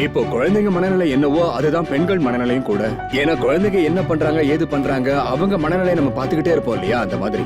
இப்போ குழந்தைங்க மனநிலை என்னவோ அதுதான் பெண்கள் மனநிலையும் கூட. ஏன்னா குழந்தைங்க என்ன பண்றாங்க ஏது பண்றாங்க அவங்க மனநிலையை நம்ம பாத்துக்கிட்டே இருப்போம் இல்லையா, அந்த மாதிரி.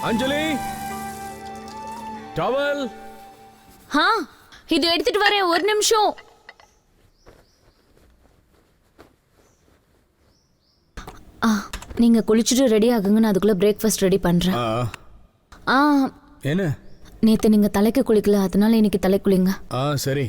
அஞ்சலி, டவல். இது எடுத்துட்டு வரேன், ஒரு நிமிஷம். நீங்க குளிச்சுட்டு ரெடி ஆகுங்க, நான் அதுக்குள்ள பிரேக்ஃபாஸ்ட் ரெடி பண்றேன். என்ன? நேத்து நீங்க தலைக்கு குளிக்கல, அதனால இன்னைக்கு தலை குளிங்க. சரி.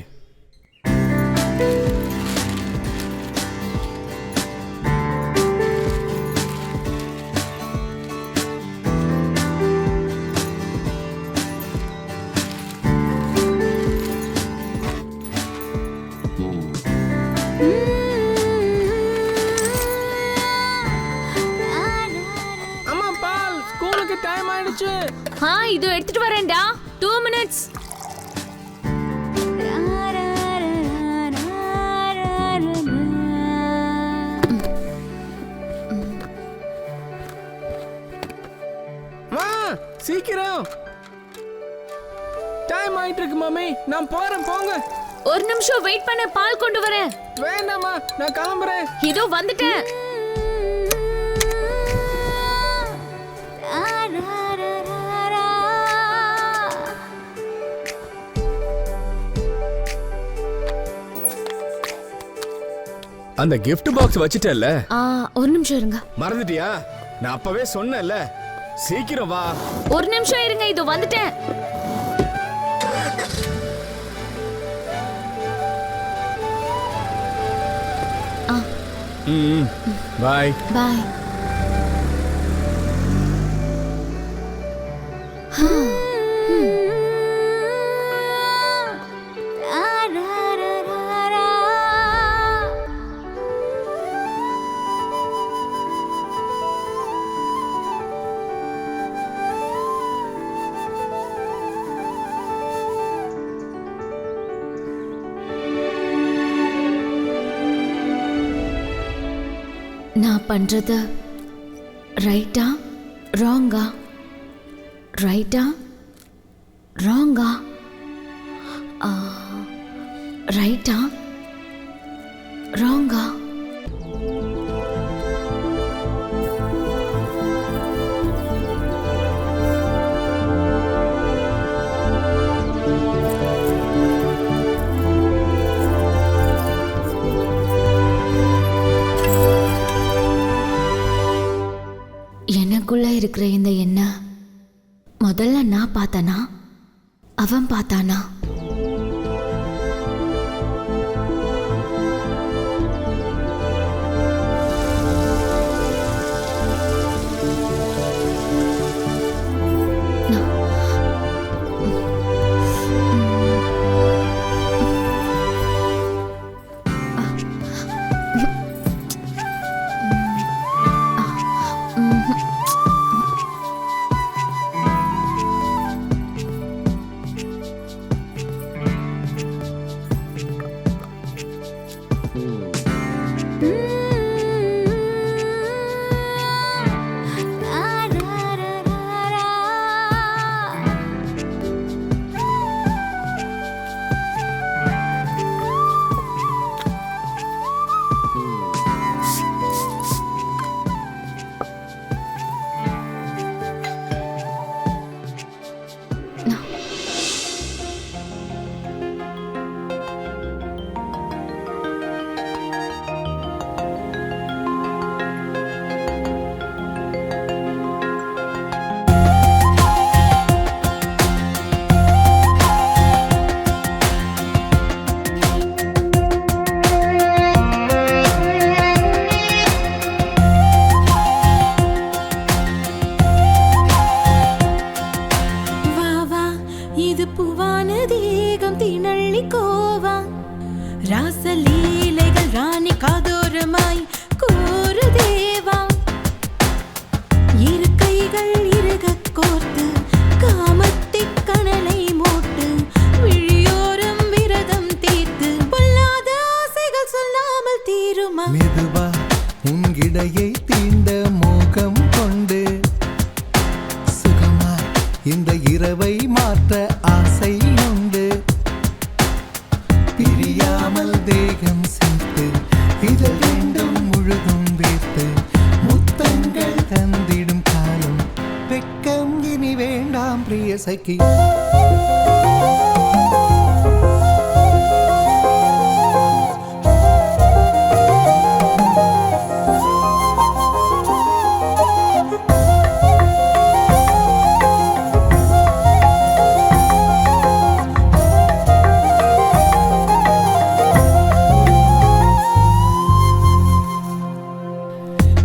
இது எடுத்துட்டு வரேன்டா. 2 minutes. சீக்கிரம் டைம் ஆயிட்டு இருக்கு மாமி. நான் போறேன், போங்க. ஒரு நிமிஷம் வெயிட் பண்ண, பால் கொண்டு வரேன். வேண்டாமா, நான் கிளம்புறேன். இதோ வந்துட்டேன். அந்த gift பாக்ஸ் வச்சிட்டல்ல? ஒரு நிமிஷம் இருங்க. மறந்துட்டியா? நான் அப்பவே சொன்னேன்ல, சீக்கிரம் வா. ஒரு நிமிஷம் இருங்க, இதோ வந்துட்டேன். பாய் பாய். நான் பண்றது ரைட்டா ராங்கா? ரைட்டா ராங்கா? ரைட்டா ராங்கா? எனக்குள்ள இருக்கிற இந்த எண்ணம் முதல்ல நான் பார்த்தானா, அவன் பார்த்தானா? பிரிய சகி.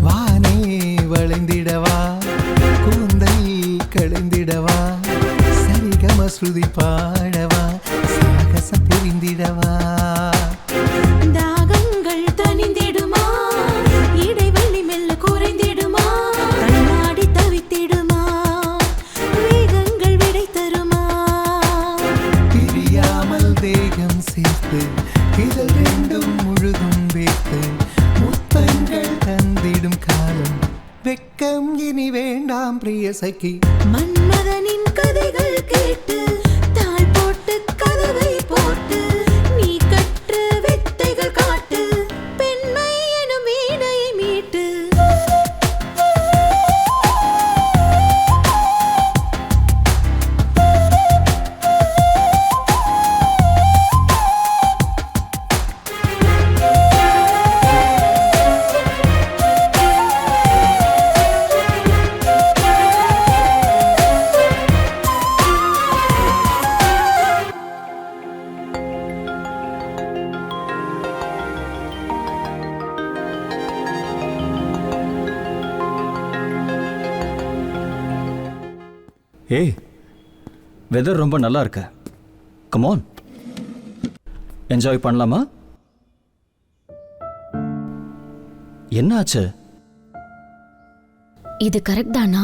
வானே வளைந்திடவா, கூந்தை களைந்திடவா, சரிகம ஸ்ருதி பாடவா, சாகசம் புரிந்திடவா. தாகங்கள் தணிந்திடுமா, இடைவெளி மெல்ல குறைந்திடுமா, தள்ளாடி தவித்திடுமா, வேகங்கள் விடை தருமா. பிரியாமல் தேகம் சேர்த்து இதழ் ரெண்டும் முழுதும் வைத்து முத்தங்கள் தந்திடும் காலம் வெக்கம் இனி வேண்டாம் பிரிய சகி. மன்மதனின் கதைகள் கேட்டு தாழ் போட்டு கதவை போட்டு நீ கற்ற வித்தைகள் காட்டு, பெண்மை எனும் வீணையை மீட்டு. ஏய், வெதர் ரொம்ப நல்லா இருக்கு. கமான், என்ஜாய் பண்ணலாமா? என்ன ஆச்சு? இது கரெக்ட் தானா?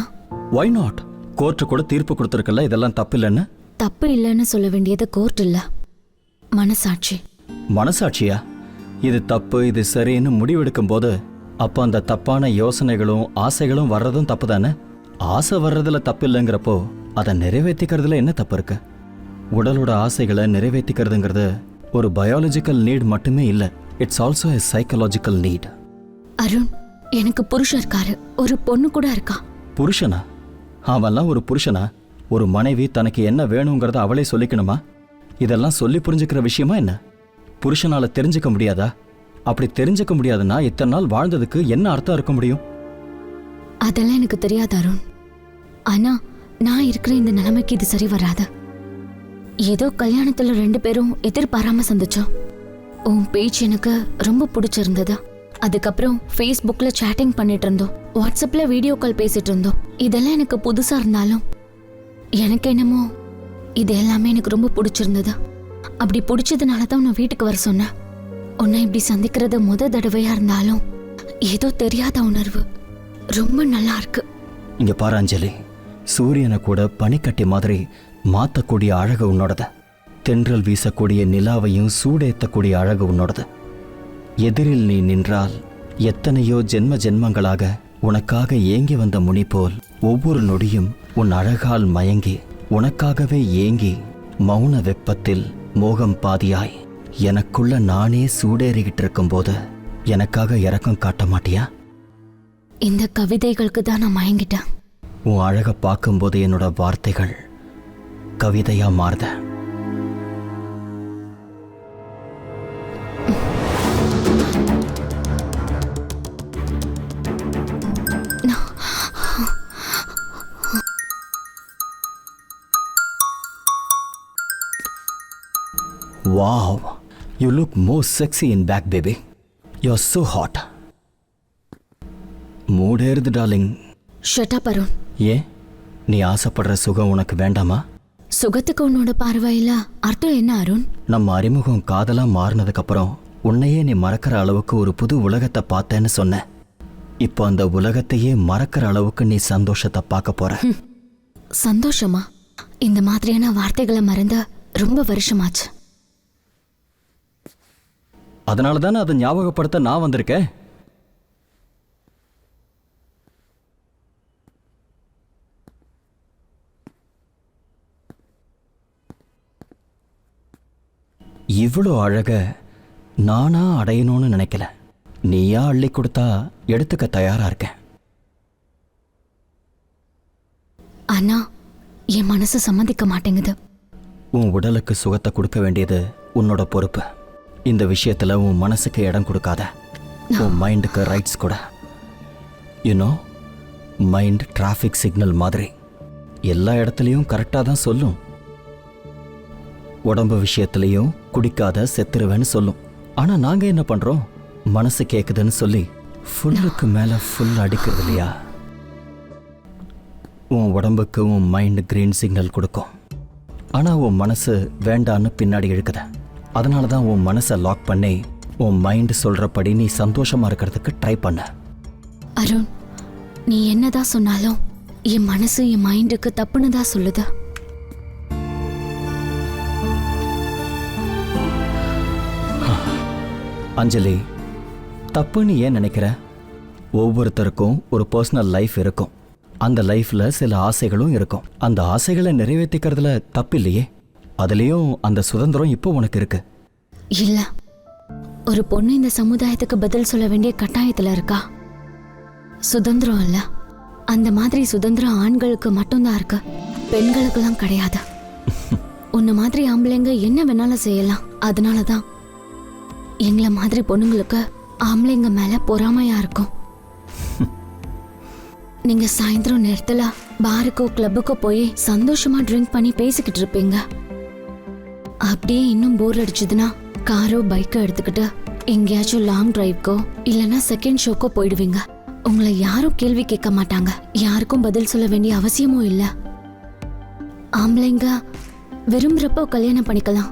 Y not? கோர்ட்டு கூட தீர்ப்பு கொடுத்துருக்கல, இதெல்லாம் தப்பு இல்லைன்னு. தப்பு இல்லைன்னு சொல்ல வேண்டியது கோர்ட் இல்ல, மனசாட்சி. மனசாட்சியா? இது தப்பு இது சரின்னு முடிவெடுக்கும் போது அப்போ அந்த தப்பான யோசனைகளும் ஆசைகளும் வர்றதும் தப்பு தானே? ஆசை வர்றதுல தப்பு இல்லைங்கிறப்போ அதை நிறைவேற்றிக்கிறதுல என்ன தப்பு இருக்கு? உடலோட ஆசைகளை நிறைவேற்றிக்கிறதுங்கிறது ஒரு பயாலஜிக்கல் நீட் மட்டுமே இல்லை, it's also a psychological need. Arun, எனக்கு புருஷன் இருக்காரு, ஒரு பொண்ணு கூட இருக்கா. புருஷனா? அவன்லாம் ஒரு புருஷனா? ஒரு மனைவி தனக்கு என்ன வேணுங்கிறத அவளே சொல்லிக்கணுமா? இதெல்லாம் சொல்லி புரிஞ்சுக்கிற விஷயமா என்ன? புருஷனால தெரிஞ்சுக்க முடியாதா? அப்படி தெரிஞ்சுக்க முடியாதுன்னா இத்தனை நாள் வாழ்ந்ததுக்கு என்ன அர்த்தம் இருக்க முடியும்? அதெல்லாம் எனக்கு தெரியாது அருண். ஆனா நான் இருக்கிற இந்த நிலைமைக்கு இது சரி வராது. ஏதோ கல்யாணத்துல 2 பேரும் எதிர்பாராம சந்திச்சோம். உன் பேச்சு எனக்கு ரொம்ப பிடிச்சிருந்தது. அதுக்கப்புறம் ஃபேஸ்புக்ல சேட்டிங் பண்ணிட்டு இருந்தோம், வாட்ஸ்அப்ல வீடியோ கால் பேசிட்டு இருந்தோம். இதெல்லாம் எனக்கு புதுசா இருந்தாலும் எனக்கு என்னமோ இது எல்லாமே எனக்கு ரொம்ப பிடிச்சிருந்தது. அப்படி பிடிச்சதுனால தான் நான் வீட்டுக்கு வர சொன்னேன். உன்னை இப்படி சந்திக்கிறது தடவையா இருந்தாலும் ஏதோ தெரியாத உணர்வு, ரொம்ப நல்லா இருக்கு. இங்க பாரு அஞ்சலி, சூரியனை கூட பனிக்கட்டி மாதிரி மாத்தக்கூடிய அழகு உன்னோடது. தென்றல் வீசக்கூடிய நிலாவையும் சூடேற்றக்கூடிய அழகு உன்னோடது. எதிரில் நீ நின்றால் எத்தனையோ ஜென்ம ஜென்மங்களாக உனக்காக ஏங்கி வந்த முனி போல் ஒவ்வொரு நொடியும் உன் அழகால் மயங்கி உனக்காகவே ஏங்கி மௌன வெப்பத்தில் மோகம் பாதியாய் எனக்குள்ள நானே சூடேறிக்கிட்டு இருக்கும்போது எனக்காக இரக்கம் காட்ட மாட்டியா? இந்த கவிதைகளுக்கு தான் நான் மயங்கிட்டேன். உன் அழகை பார்க்கும்போது என்னோட வார்த்தைகள் கவிதையா மாறுத. Wow, you look more sexy in back, baby. You're so hot. மூடேறுது டார்லிங். Shut up Arun. ஏன், நீ ஆசைப்படுற சுகம் உனக்கு வேண்டாமா? சுகத்துக்கு உன்னோட பார்வையில அர்த்தம் என்ன அருண்? நம்ம அறிமுகம் காதலா மாறினதுக்கு அப்புறம் உன்னையே நீ மறக்கிற அளவுக்கு ஒரு புது உலகத்தை பார்த்தேன்னு சொன்ன. இப்போ அந்த உலகத்தையே மறக்கிற அளவுக்கு நீ சந்தோஷத்தை பார்க்க போற. சந்தோஷமா? இந்த மாதிரியான வார்த்தைகளை மறந்த ரொம்ப வருஷமாச்சு. அதனால தானே அதை ஞாபகப்படுத்த நான் வந்திருக்கேன். இவ்வளோ அழக நானா அடையணும்னு நினைக்கல, நீயா அள்ளி கொடுத்தா எடுத்துக்க தயாரா இருக்கேன். ஆனா என் மனசு சம்மதிக்க மாட்டேங்குது. உன் உடலுக்கு சுகத்தை கொடுக்க வேண்டியது உன்னோட பொறுப்பு. இந்த விஷயத்துல உன் மனசுக்கு இடம் கொடுக்காத. உன் மைண்டுக்கு ரைட்ஸ் கூட. யூனோ, மைண்ட் டிராஃபிக் சிக்னல் மாதிரி எல்லா இடத்துலையும் கரெக்டாக தான் சொல்லும். உடம்பு விஷயத்துலையும் குடிக்காத செத்துருவேன்னு சொல்லும். ஆனால் நாங்கள் என்ன பண்ணுறோம், மனசு கேட்குதுன்னு சொல்லி ஃபுல்லுக்கு மேலே ஃபுல் அடிக்கிறது இல்லையா? உன் உடம்புக்கு உன் மைண்டு க்ரீன் சிக்னல் கொடுக்கும். ஆனால் உன் மனசு வேண்டான்னு பின்னாடி இழுக்குது. அதனால தான் உன் மனசை லாக் பண்ணி உன் மைண்டு சொல்கிறபடி நீ சந்தோஷமாக இருக்கிறதுக்கு ட்ரை பண்ண. அருண், நீ என்னதான் சொன்னாலும் என் மனசு என் மைண்டுக்கு தப்புன்னு தான் சொல்லுது. அஞ்சலி, தப்புன்னு ஏன் நினைக்கிற? ஒவ்வொருத்தருக்கும் ஒரு பர்சனல் லைஃப் இருக்கும். அந்த லைஃப்ல சில ஆசைகளும் இருக்கும். அந்த ஆசைகளை நிறைவேற்றிக்கிறதுல தப்பு இல்லையே. அதுலேயும் அந்த சுதந்திரம் இப்போ உனக்கு இருக்கு. இல்ல, ஒரு பொண்ணு இந்த சமுதாயத்துக்கு பதில் சொல்ல வேண்டிய கட்டாயத்துல இருக்கா. சுதந்திரம் இல்ல, அந்த மாதிரி சுதந்திரம் ஆண்களுக்கு மட்டும்தான் இருக்கு, பெண்களுக்கெல்லாம் கிடையாது. உன்ன மாதிரி ஆம்பளைங்க என்ன வேணாலும் செய்யலாம். அதனாலதான் எங்களை மாதிரி பொண்ணுங்களுக்கு ஆம்பளைங்க மேல பொறாமையா இருக்கும். நீங்க சாயந்தரம் நேரத்துல பாருக்கோ கிளப்புக்கோ போய் சந்தோஷமா ட்ரிங்க் பண்ணி பேசிக்கிட்டு இருப்பீங்க. அப்படியே இன்னும் போர் அடிச்சதுன்னா காரோ பைக்கோ எடுத்துக்கிட்டு எங்கேயாச்சும் லாங் டிரைவ்க்கோ இல்லைன்னா செகண்ட் ஷோக்கோ போயிடுவீங்க. உங்களை யாரும் கேள்வி கேட்க மாட்டாங்க, யாருக்கும் பதில் சொல்ல வேண்டிய அவசியமும் இல்லை. ஆம்பளைங்க விரும்புறப்போ கல்யாணம் பண்ணிக்கலாம்,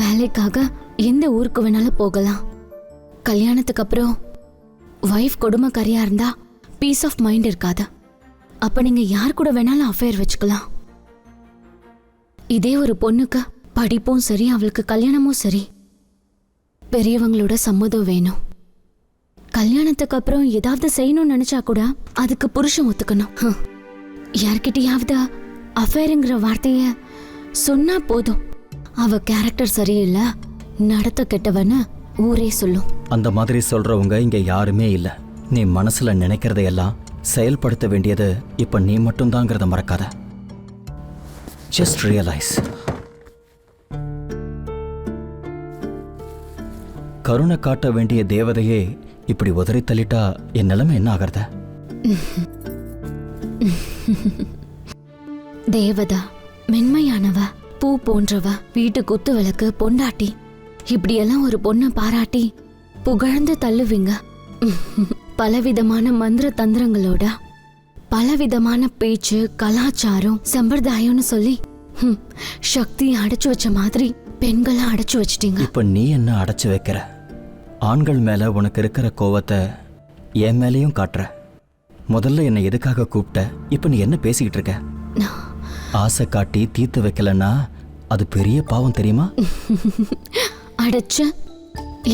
வேலைக்காக எந்த ஊருக்கு வேணாலும் போகலாம். கல்யாணத்துக்கு அப்புறம் வைஃப் கொடுமைக்காரியா இருந்தா பீஸ் ஆஃப் மைண்ட் இருக்காது. அப்ப நீங்க யார் கூட வேணாலும் அஃபேர் வச்சுக்கலாம். இதே ஒரு பொண்ணுக்கு படிப்பும் சரி, அவளுக்கு கல்யாணமும் சரி, பெரியவங்களோட சம்மதம் வேணும். கல்யாணத்துக்கு அப்புறம் ஏதாவது செய்யணும்னு நினைச்சா கூட அதுக்கு புருஷன் ஒத்துக்கணும். யார்கிட்டயாவது அஃபேருங்கிற வார்த்தைய சொன்னா போதும், அவ கேரக்டர் சரியில்லை, நடத்த கெட்டவன்னு ஊரே சொல்லும். அந்த மாதிரி சொல்றவங்க இங்க யாருமே இல்லை. நீ மனசுல நினைக்கிறதையெல்லாம் செயல்படுத்த வேண்டியது இப்ப நீ மட்டும்தாங்கிறத மறக்காத. Just realise. கருணை காட்ட வேண்டிய தேவதையே இப்படி உதறி தள்ளிட்டா என் நிலைமை என்ன ஆகிறத? தேவதா மென்மையானவ, பூ போன்றவ, வீட்டு குத்து விளக்கு, பொண்டாட்டி, இப்படியெல்லாம் ஒரு பொண்ணை பாராட்டி புகழ்ந்து தள்ளுவீங்க. பலவிதமான மந்திர தந்திரங்களோட, பலவிதமான பேச்சு, கலாச்சாரம், சம்பிரதாயம்னு சொல்லி சக்தியை அடைச்சு வச்ச மாதிரி பெண்களை அடைச்சு வச்சிட்டீங்க. இப்ப நீ என்ன அடைச்சு வைக்கிற? ஆண்கள் மேல உனக்கு இருக்கிற கோவத்தை என் மேலேயும் காட்டுற. முதல்ல என்னை எதுக்காக கூப்பிட்ட? இப்ப நீ என்ன பேசிக்கிட்டு இருக்க? ஆசை காட்டி தீர்த்து வைக்கலன்னா அது பெரிய பாவம் தெரியுமா? அடைச்ச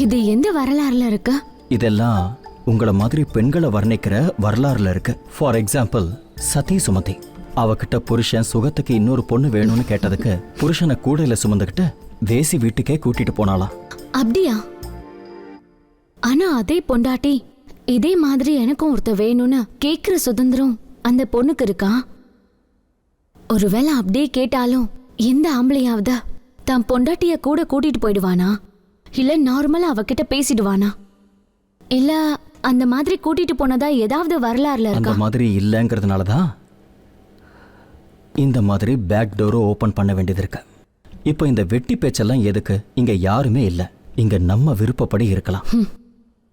இது எந்த வரலாறுல இருக்க? இதெல்லாம் உங்களை மாதிரி பெண்களை வர்ணிக்கிற வரலாறுல இருக்கு. ஃபார் எக்ஸாம்பிள், சதி சுமதி. அவகிட்ட புருஷன் சுகத்துக்கு இன்னொரு பொண்ணு வேணும்னு கேட்டதுக்கு புருஷனை கூடையில சுமந்துக்கிட்டு வேசி வீட்டுக்கே கூட்டிட்டு போனாலாம். அப்படியா? ஆனா அதே பொண்டாட்டி இதே மாதிரி எனக்கும் ஒருத்த வேணும்னு கேக்குற சுதந்திரம் அந்த பொண்ணுக்கு இருக்கா? ஒருவேளை அப்படியே கேட்டாலும் எந்த ஆம்பளையாவது தன் பொண்டாட்டிய கூட கூட்டிட்டு போயிடுவானா? இல்ல நார்மலா அவகிட்ட பேசிடுவானா? இல்ல அந்த மாதிரி கூட்டிட்டு போனதா ஏதாவது வரலாறுல இருக்கா? அந்த மாதிரி இல்லைங்கிறதுனால தான் இந்த மாதிரி பேக் டோரை ஓபன் பண்ண வேண்டியது இருக்கு. இப்போ இந்த வெட்டி பேச்செல்லாம் எதுக்கு? இங்க யாருமே இல்லை. இங்க நம்ம விருப்பப்படி இருக்கலாம்.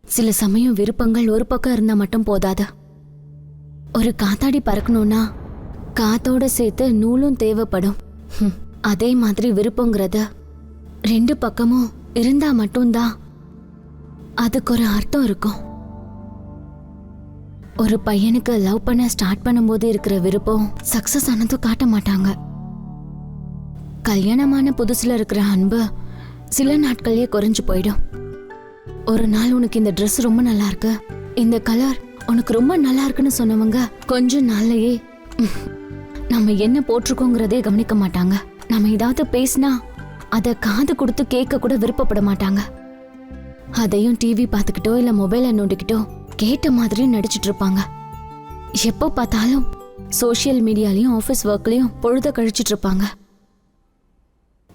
சில சமயம் விருப்பங்கள் ஒரு பக்கம் இருந்தா மட்டும் போதாது. ஒரு காத்தாடி பறக்கணும்னா காத்தோட சேர்த்து நூலும் தேவைப்படும். அதே மாதிரி விருப்பங்கிறது ரெண்டு பக்கமும் இருந்தா மட்டும்தான் அதுக்கு ஒரு அர்த்தம் இருக்கும். ஒரு பையனுக்கு லவ் பண்ண ஸ்டார்ட் பண்ணும்போது இருக்கிற விருப்பம் சக்சஸ் ஆனதும் காட்ட மாட்டாங்க. கல்யாணமான புதுசுல இருக்கிற அன்பு சில நாட்கள்லயே குறைஞ்சு போயிடும். ஒரு நாள் உனக்கு இந்த ட்ரெஸ் ரொம்ப நல்லா இருக்கு, இந்த கலர் உனக்கு ரொம்ப நல்லா இருக்குன்னு சொன்னவங்க கொஞ்ச நாள்லயே நம்ம என்ன போட்டிருக்கோங்கிறதே கவனிக்க மாட்டாங்க. நம்ம ஏதாவது பேசினா அதை காது கொடுத்து கேட்க கூட விருப்பப்பட மாட்டாங்க. அதையும் டிவி பார்த்துக்கிட்டோ இல்ல மொபைலை நோண்டிக்கிட்டோ கேட்ட மாதிரி நடிச்சிட்டு இருப்பாங்க. எப்போ பார்த்தாலும் சோஷியல் மீடியாலையும் ஆஃபீஸ் ஒர்க்லயும் பொழுத கழிச்சிட்டு இருப்பாங்க.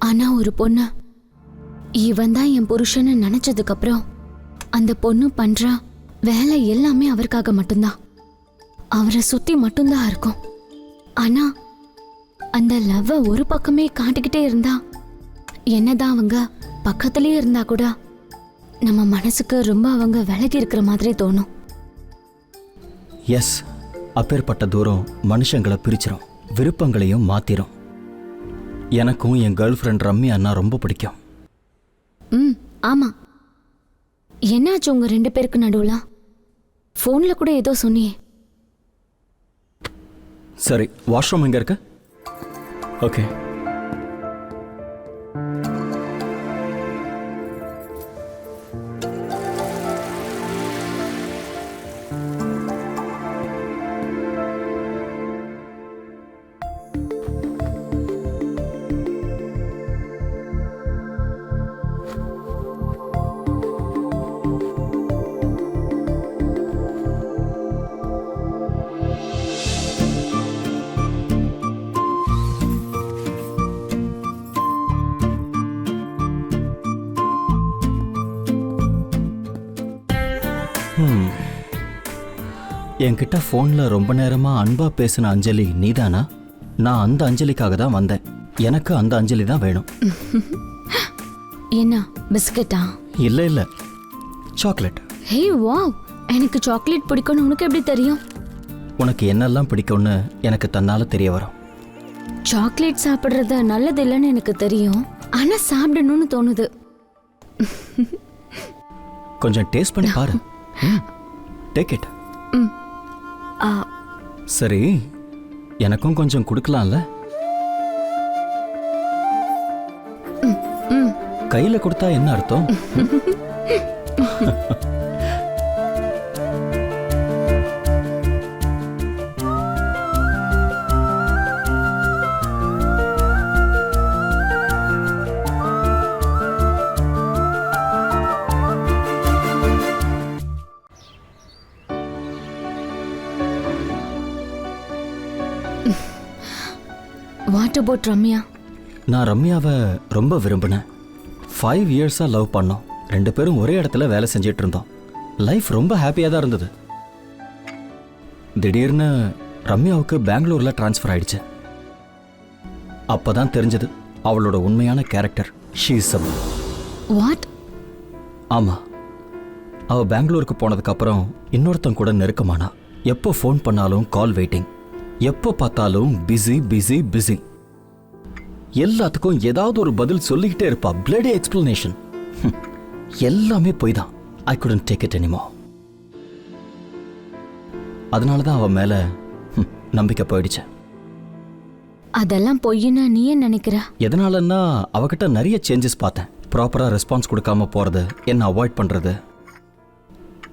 ஆனா ஒரு பொண்ணு இவன் தான் என் புருஷன்னு நினைச்சதுக்கு அப்புறம் அந்த பொண்ணு பண்ற வேலை எல்லாமே அவருக்காக மட்டும்தான், அவரை சுத்தி மட்டும்தான் இருக்கும். ஆனா அந்த லவ்வை ஒரு பக்கமே காட்டிக்கிட்டே இருந்தா, என்னதான் அவங்க பக்கத்திலேயே இருந்தா கூட நம்ம மனசுக்கு ரொம்ப அவங்க விலகி இருக்கிற மாதிரி தோணும். எஸ், அப்பேற்பட்ட தூரம் மனுஷங்களை பிரிச்சிரும், விருப்பங்களையும் மாத்திரும். எனக்கும் என் கேர்ள் ஃப்ரெண்ட் ரம்யா அண்ணா ரொம்ப பிடிக்கும். ஆமா. என்னாச்சு உங்க 2 பேருக்கு நடுவுல? போன்ல கூட ஏதோ சொன்னியே. சரி, வாஷ்ரூம் எங்க இருக்கு? ஓகே. என்கிட்ட ஃபோன்ல ரொம்ப நேரமா அன்பா பேசின அஞ்சலி நீதானா? நான் அந்த அஞ்சலிக்காக தான் வந்தேன். எனக்கு அந்த அஞ்சலி தான் வேணும். என்ன பிஸ்கட்டா? இல்ல இல்ல, சாக்லேட். ஹே வாவ், எனக்கு சாக்லேட் பிடிக்கும்னு உனக்கு எப்படி தெரியும்? உனக்கு என்னெல்லாம் பிடிக்கும்னு எனக்கு தன்னால தெரிய வரும். சாக்லேட் சாப்பிடுறது நல்லது இல்லைன்னு எனக்கு தெரியும், ஆனா சாப்பிடணும்னு தோணுது. கொஞ்சம் டேஸ்ட் பண்ணி பாரு. Take it. சரி, எனக்கும் கொஞ்சம் கொடுக்கலாம்ல? கையில கொடுத்தா என்ன அர்த்தம்? What about Ramya? நான் ரம்யாவை ரொம்ப விரும்பினேன். 5 இயர்ஸாக லவ் பண்ணோம். 2 பேரும் ஒரே இடத்துல வேலை செஞ்சிட்டு இருந்தோம். லைஃப் ரொம்ப ஹாப்பியாக தான் இருந்தது. திடீர்னு ரம்யாவுக்கு பெங்களூரில் ட்ரான்ஸ்ஃபர் ஆயிடுச்சு. அப்போ தான் தெரிஞ்சது அவளோட உண்மையான கேரக்டர். She is what? ஆமாம், அவள் பெங்களூருக்கு போனதுக்கப்புறம் இன்னொருத்தன் கூட நெருக்கமானா. எப்போ ஃபோன் பண்ணாலும் கால் வெயிட்டிங், எப்போ பார்த்தாலும் பிஸி பிஸி பிஸி. எல்லாத்துக்கும் ஏதாவது ஒரு பதில் சொல்லிக்கிட்டே இருப்பா. Bloody explanation. எல்லாமே போய் தான். ஐ குடன்ட் டேக் இட் எனிமோர். அதனால தான் அவன் மேல நம்பிக்கை போயிடுச்சு. அதெல்லாம் பொய்ன்னு நீ ஏன் நினைக்கிற? எதனாலன்னா அவகிட்ட நிறைய சேஞ்சஸ் பார்த்தேன். ப்ராப்பரா ரெஸ்பான்ஸ் கொடுக்காம போறது, என்ன அவாய்ட் பண்றது,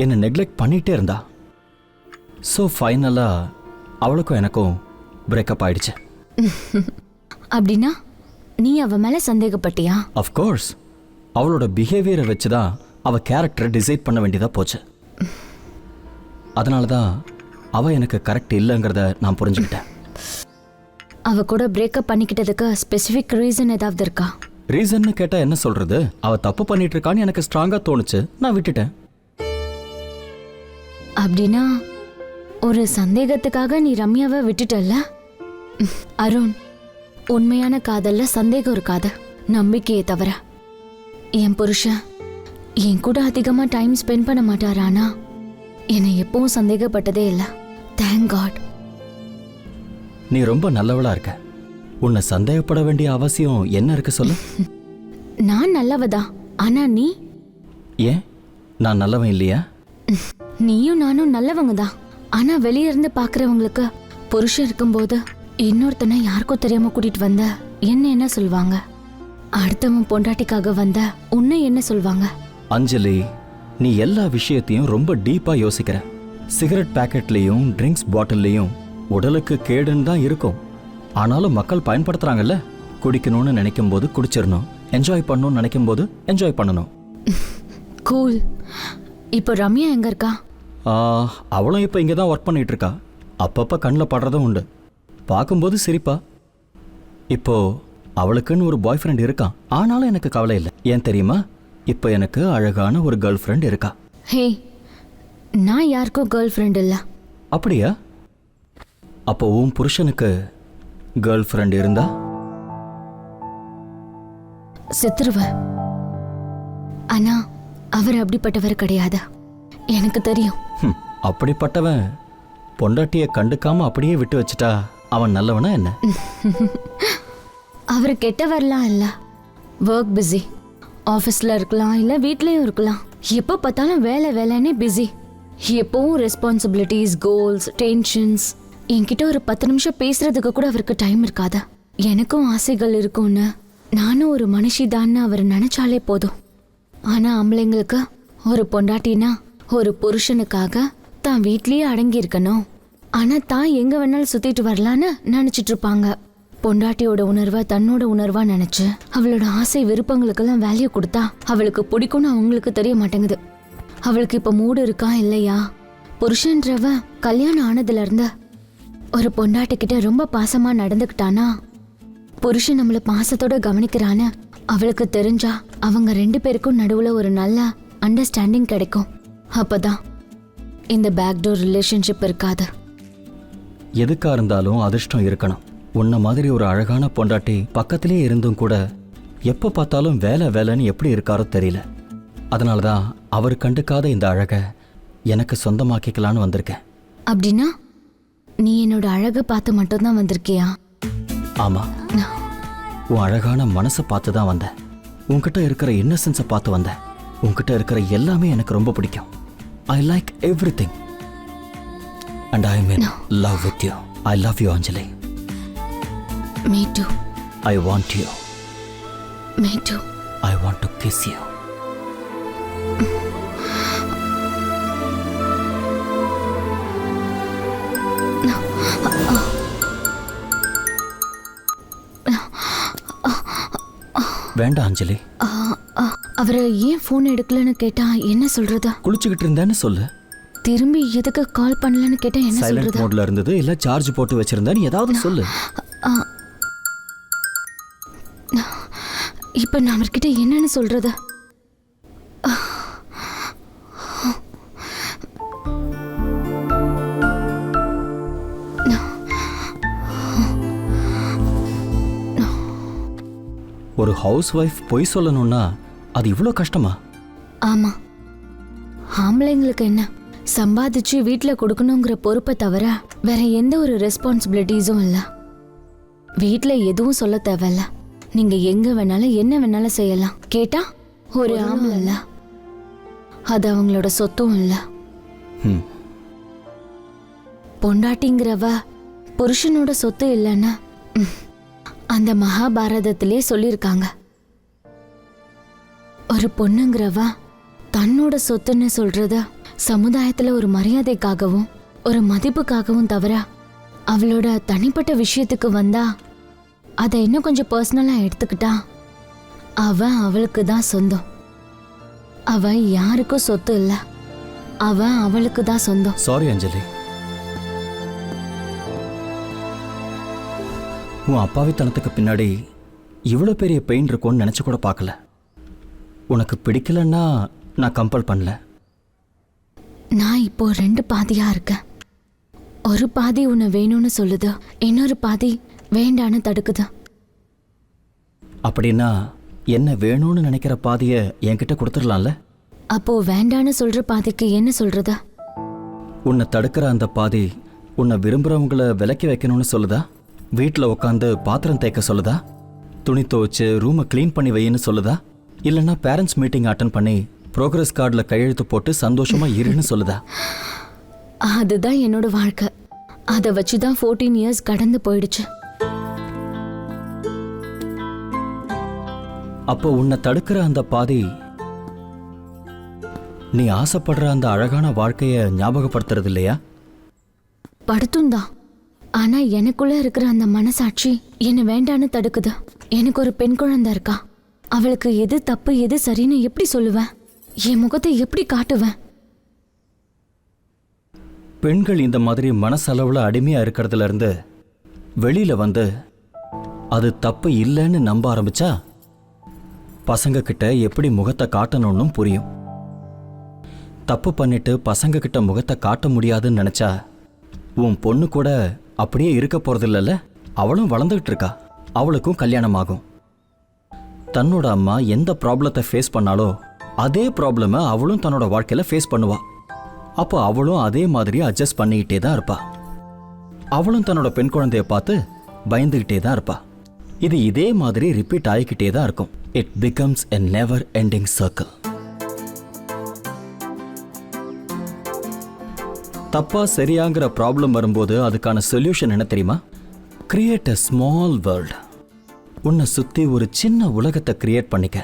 என்ன நெக்லெக்ட் பண்ணிட்டே இருந்தா. ஸோ ஃபைனலா அவளுக்கும் எனக்கும் பிரேக்கப் ஆயிடுச்சு. அப்படின்னா நீ அவ மேல சந்தேகப்பட்டியா? அஃப்கோர்ஸ், அவளோட பிஹேவியரை வச்சு தான் அவள் கேரக்டரை டிசைட் பண்ண வேண்டியதாக போச்சு. அதனால தான் அவள் எனக்கு கரெக்ட் இல்லைங்கிறத நான் புரிஞ்சுக்கிட்டேன். அவ கூட பிரேக்கப் பண்ணிக்கிட்டதுக்கு ஸ்பெசிஃபிக் ரீசன் ஏதாவது இருக்கா? ரீசன்னு கேட்டால் என்ன சொல்கிறது? அவள் தப்பு பண்ணிட்டு இருக்கான்னு எனக்கு ஸ்ட்ராங்காக தோணுச்சு, நான் விட்டுட்டேன். அப்படின்னா ஒரு சந்தேகத்துக்காக நீ ரம்யாவை விட்டுட்டல்ல? அருண், உண்மையான காதல்ல சந்தேகம் இருக்காது, நம்பிக்கையை தவிர. என் புருஷன் என் கூட அதிகமா டைம் ஸ்பெண்ட் பண்ண மாட்டாரானா என்னை எப்பவும் சந்தேகப்பட்டதே இல்லை. Thank God. நீ ரொம்ப நல்லவளா இருக்க. உன்னை சந்தேகப்பட வேண்டிய அவசியம் என்ன இருக்கு சொல்லு? நான் நல்லவதான், ஆனா நீ? ஏன் நான் நல்லவன் இல்லையா? நீயும் நானும் நல்லவங்க தான். ஆனா வெளிய இருந்து பாக்குறவங்களுக்கு புருஷன் இருக்கும்போது இன்னொருத்தனை யாருக்கும் தெரியாம கூட்டிட்டு வந்த என்ன சொல்வாங்க? அடுத்தவன் பொண்டாட்டிக்காக வந்த உன்னை என்ன சொல்வாங்க? அஞ்சலி, நீ எல்லா விஷயத்தையும் ரொம்ப டீப்பா யோசிக்கிற. சிகரெட் பாக்கெட்லயும் ட்ரிங்க்ஸ் பாட்டில்லையும் உடலுக்கு கேடுன்னு தான் இருக்கும். ஆனாலும் மக்கள் பயன்படுத்துறாங்கல்ல. குடிக்கணும்னு நினைக்கும் போது குடிச்சிடணும், என்ஜாய் பண்ணணும்னு நினைக்கும் போது என்ஜாய் பண்ணணும். கூல். இப்போ ரம்யா எங்க இருக்கா? அவளும் இப்போ இங்கே தான் ஒர்க் பண்ணிட்டு இருக்கா. அப்பப்போ கண்ணில் படுறதும் உண்டு. பார்க்கும்போது சிரிப்பா. இப்போ அவளுக்குன்னு ஒரு பாய் ஃப்ரெண்ட் இருக்கான். ஆனாலும் எனக்கு கவலை இல்லை. ஏன் தெரியுமா? இப்போ எனக்கு அழகான ஒரு கேர்ள் ஃப்ரெண்ட் இருக்கா. ஹே, நான் யாருக்கும் கேர்ள் ஃப்ரெண்ட் இல்லை. அப்படியா? அப்போ உன் புருஷனுக்கு கேர்ள் ஃப்ரெண்ட் இருந்தா செத்துருவ. ஆனா அவர் அப்படிப்பட்டவர் கிடையாது, எனக்கு தெரியும். அப்படிப்பட்டவன் பொண்டாட்டியை கண்டுக்காம அப்படியே விட்டு வச்சுட்டா அவன் நல்லவனா என்ன? அவர் கெட்டவர்லாம் இல்ல. Work busy. ஆஃபீஸில் இருக்கலாம், இல்லை வீட்லேயும் இருக்கலாம். எப்போ பார்த்தாலும் வேலை வேலைன்னே பிஸி. எப்பவும் ரெஸ்பான்சிபிலிட்டிஸ், கோல்ஸ், டென்ஷன்ஸ். என்கிட்ட ஒரு 10 நிமிஷம் பேசுறதுக்கு கூட அவருக்கு டைம் இருக்காது. எனக்கும் ஆசைகள் இருக்கும்னு, நானும் ஒரு மனுஷி தான்னு அவர் நினைச்சாலே போதும். ஆனால் ஆம்பளைங்களுக்கு ஒரு பொண்டாட்டினா ஒரு புருஷனுக்காக தான் வீட்லேயே அடங்கி இருக்கணும். ஆனால் தான் எங்கே வேணாலும் சுற்றிட்டு வரலான்னு நினச்சிட்டு இருப்பாங்க. பொண்டாட்டியோட உணர்வை தன்னோட உணர்வா நினைச்சு அவளோட ஆசை விருப்பங்களுக்கெல்லாம் வேல்யூ கொடுத்தா அவளுக்கு பிடிக்கும்னு அவங்களுக்கு தெரிய மாட்டேங்குது. அவளுக்கு இப்ப மூடு இருக்கா இல்லையா? புருஷன்றவ கல்யாணம் ஆனதுல இருந்து ஒரு பொண்டாட்டி கிட்ட ரொம்ப பாசமா நடந்துக்கிட்டானா, புருஷன் நம்மள பாசத்தோட கவனிக்கிறான்னு அவளுக்கு தெரிஞ்சா அவங்க 2 பேருக்கும் நடுவுல ஒரு நல்ல அண்டர்ஸ்டாண்டிங் கிடைக்கும். அப்பதான் இந்த பேக்டோர் ரிலேஷன்ஷிப் இருக்காது. எதுக்கா இருந்தாலும் அதிர்ஷ்டம் இருக்கணும். உன்ன மாதிரி ஒரு அழகான பொண்டாட்டி பக்கத்திலே இருந்தும் கூட எப்போ பார்த்தாலும் வேலை வேலைன்னு எப்படி இருக்காரோ தெரியல. அதனால தான் அவர் கண்டுக்காத இந்த அழகை எனக்கு சொந்தமாக்கிக்கலான்னு வந்திருக்கேன். அப்படின்னா நீ என்னோட அழகை பார்த்து மட்டும்தான் வந்திருக்கியா? ஆமா, உன் அழகான மனசை பார்த்து தான் வந்தேன். உன்கிட்ட இருக்கிற இன்னசென்ஸை பார்த்து வந்தேன். உன்கிட்ட இருக்கிற எல்லாமே எனக்கு ரொம்ப பிடிக்கும். I like everything and I am in love with you. I love you, Anjali. Me too. I want you. Me too. I want to kiss you. வேண்டாம் அஞ்சலி. அவரை ஏன் ஃபோன் எடுக்கலன்னு கேட்டா என்ன சொல்றது? குளிச்சுக்கிட்டு இருந்தேன்னு சொல்லு. திரும்பி எதுக்கு கால் பண்ணலன்னு கேட்டா என்ன சைலண்ட் சொல்றது? மோட்ல இருந்தது, இல்ல சார்ஜ் போட்டு வச்சிருந்தேன்னு ஏதாவது சொல்லு. இப்ப நான் அவர்கிட்ட என்னன்னு சொல்றது? ஒரு ஹவுஸ் ஒய்ஃப் பொய் சொல்லணும்னா அது இவ்வளோ கஷ்டமா? ஆமா, ஆம்பளைங்களுக்கு என்ன, சம்பாதிச்சு வீட்டுல கொடுக்கணுங்கிற பொறுப்பை தவிர வேற எந்த ஒரு ரெஸ்பான்சிபிலிட்டிஸும் இல்ல. வீட்டுல எதுவும் சொல்ல தேவையில்ல. நீங்க எங்க வேணாலும் என்ன வேணாலும் செய்யலாம். கேட்டா ஒரு ஆம்பளை இல்ல, அது அவங்களோட சொத்தும் இல்ல. பொண்டாட்டிங்கிறவ புருஷனோட சொத்து இல்லைன்னா அந்த மகாபாரதத்திலே சொல்லியிருக்காங்க. ஒரு பொண்ணுங்கிறவ தன்னோட சொத்துன்னு சொல்றத சமுதாயத்துல ஒரு மரியாதைக்காகவும் ஒரு மதிப்புக்காகவும் தவிர அவளோட தனிப்பட்ட விஷயத்துக்கு வந்தா அதை இன்னும் கொஞ்சம் பர்சனலா எடுத்துக்கிட்டா அவ அவளுக்கு தான் சொந்தம். அவ யாருக்கும் சொத்து இல்ல, அவ அவளுக்கு தான் சொந்தம். சாரி அஞ்சலி, உன் அப்பாவித்தனத்துக்கு பின்னாடி இவ்வளோ பெரிய பெயின் இருக்கும்னு நினச்சி கூட பார்க்கல. உனக்கு பிடிக்கலன்னா நான் கம்பல் பண்ணல. நான் இப்போ 2 பாதியா இருக்கேன். ஒரு பாதி உன்னை வேணும்னு சொல்லுது, இன்னொரு பாதி வேண்டான்னு தடுக்குது. அப்படின்னா என்ன வேணும்னு நினைக்கிற பாதியை என்கிட்ட கொடுத்துடலாம்ல? அப்போ வேண்டான்னு சொல்ற பாதிக்கு என்ன சொல்றது? உன்னை தடுக்கிற அந்த பாதி உன்னை விரும்புகிறவங்கள விலக்கி வைக்கணும்னு சொல்லுதா? வீட்டில் உட்காந்து பாத்திரம் தேய்க்க சொல்லுதா? துணி துவைச்சு ரூமை க்ளீன் பண்ணி வையின்னு சொல்லுதா? இல்லைன்னா பேரண்ட்ஸ் மீட்டிங் அட்டன் பண்ணி ப்ரோக்ரஸ் கார்டில் கையெழுத்து போட்டு சந்தோஷமா இருன்னு சொல்லுதா? அதுதான் என்னோட வாழ்க்கை. அதை வச்சுதான் 14 இயர்ஸ் கடந்து போயிடுச்சு. அப்போ உன்னை தடுக்கிற அந்த பாதி நீ ஆசைப்படுற அந்த அழகான வாழ்க்கைய ஞாபகப்படுத்துறது இல்லையா? படுத்தும் தான். ஆனா எனக்குள்ள இருக்கிற அந்த மனசாட்சி என்ன வேண்டான்னு தடுக்குது. எனக்கு ஒரு பெண் குழந்தை இருக்கா. அவளுக்கு எது தப்பு எது சரின்னு எப்படி சொல்லுவேன்? என் முகத்தை எப்படி காட்டுவேன்? பெண்கள் இந்த மாதிரி மனசளவுல அடிமையா இருக்கிறதுல இருந்து வெளியில வந்து அது தப்பு இல்லைன்னு நம்ப ஆரம்பிச்சா பசங்க கிட்ட எப்படி முகத்தை காட்டணும்னு புரியும். தப்பு பண்ணிட்டு பசங்க கிட்ட முகத்தை காட்ட முடியாதுன்னு நினைச்சா உன் பொண்ணு கூட அப்படியே இருக்க போறதில்லல்ல. அவளும் வளர்ந்துகிட்டு இருக்கா, அவளுக்கும் கல்யாணம் ஆகும். தன்னோட அம்மா எந்த ப்ராப்ளத்தை ஃபேஸ் பண்ணாலோ அதே ப்ராப்ளமை அவளும் தன்னோட வாழ்க்கையில ஃபேஸ் பண்ணுவா. அப்போ அவளும் அதே மாதிரி அட்ஜஸ்ட் பண்ணிக்கிட்டே தான் இருப்பா. அவளும் தன்னோட பெண் குழந்தைய பார்த்து பயந்துகிட்டே தான் இருப்பா. இது இதே மாதிரி ரிப்பீட் ஆகிக்கிட்டே தான் இருக்கும். It becomes a never ending circle. தப்பா சரியாங்கிற ப்ராப்ளம் வரும்போது அதுக்கான சொல்யூஷன் என்ன தெரியுமா? Create a small world. உன்னை சுத்தி ஒரு சின்ன உலகத்தை கிரியேட் பண்ணிக்க.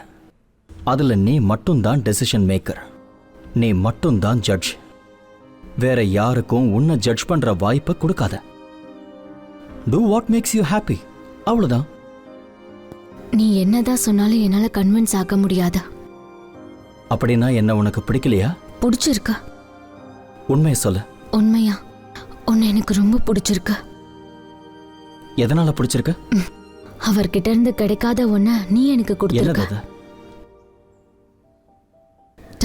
அதுல நீ மட்டும்தான் டெசிஷன் மேக்கர், நீ மட்டும்தான் ஜட்ஜ். வேற யாருக்கும் உன்னை ஜட்ஜ் பண்ற வாய்ப்பை கொடுக்காத. Do what makes you happy, அவ்வளவுதான். நீ என்னதான் சொன்னாலும் என்னால கன்வின்ஸ் ஆக முடியாதா? அப்படின்னா என்ன உனக்கு பிடிக்கலையா? பிடிச்சிருக்க. உண்மையை சொல்லு. உண்மையா? உன்னை எனக்கு ரொம்ப பிடிச்சிருக்கு. எதனால பிடிச்சிருக்க? அவர்கிட்ட இருந்து கிடைக்காத ஒன்ன நீ எனக்கு என்னது கொடுத்திருக்க. அது?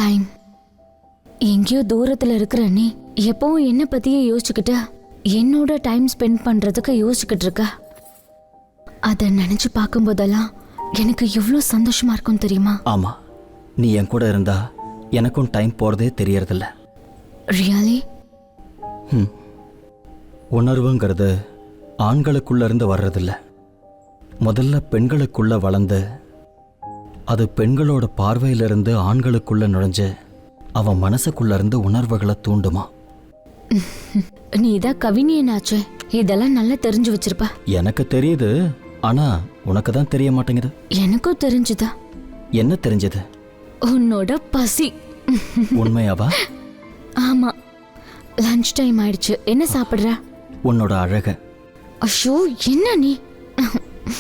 டைம். எங்கேயோ தூரத்துல இருக்கிற நீ எப்பவும் என்ன பத்தியே யோசிச்சுக்கிட்டு என்னோட டைம் ஸ்பெண்ட் பண்றதுக்கு யோசிச்சுக்கிட்டு இருக்க. அதை நினைச்சு பார்க்கும்போதெல்லாம் எனக்கு எவ்வளோ சந்தோஷமா இருக்கும் தெரியுமா? ஆமா, நீ என் கூட இருந்தா எனக்கும் டைம் போறதே தெரியறதில்ல. ரியலி? உணர்வுங்கிறது ஆண்களுக்குள்ள இருந்து வர்றதில்ல. முதல்ல பெண்களுக்குள்ள வளர்ந்து அது பெண்களோட பார்வையிலிருந்து ஆண்களுக்குள்ள நுழைஞ்சு அவன் மனசுக்குள்ள இருந்து உணர்வுகளை தூண்டுமா. நீ தான் கவிஞனாச்சே, இதெல்லாம் நல்லா தெரிஞ்சு வச்சிருப்ப. எனக்கு தெரியுது, ஆனா உனக்கு தான் தெரிய மாட்டேங்குது. எனக்கும் தெரிஞ்சுதா? என்ன தெரிஞ்சது? உன்னோட பசி. உண்மையாவா? ஆமா. லஞ்ச் டைம் ஆயிடுச்சு, என்ன சாப்பிடுற? உன்னோட அழக. அஷோ, என்ன நீ?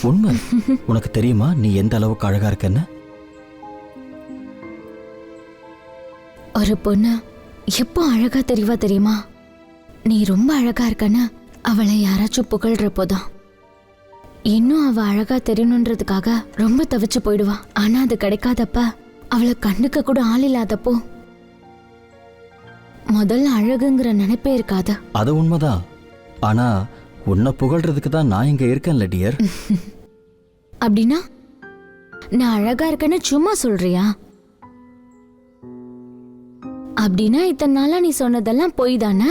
உண்மை. உனக்கு தெரியுமா நீ எந்த அளவுக்கு அழகா இருக்கன்னு? ஒரு பொண்ணு எப்போ அழகா தெரியவா தெரியுமா? நீ ரொம்ப அழகா இருக்கன்னு அவளை யாராச்சும் புகழ்றப்போதான். இன்னும் அவ அழகா தெரியணுன்றதுக்காக ரொம்ப தவிச்சு போயிடுவா. ஆனா அது கிடைக்காதப்ப, அவளை கண்டுக்க கூட ஆள் இல்லாதப்போ முதல்ல அழகுங்கிற நினைப்பே இருக்காது. அது உண்மைதான். ஆனா உன்னை புகழ்றதுக்கு தான் நான் இங்க இருக்கேன்ல டியர். அப்படின்னா நான் அழகா இருக்கேன்னு சும்மா சொல்றியா? அப்படின்னா இத்தனை நாளா நீ சொன்னதெல்லாம் பொய் தானே?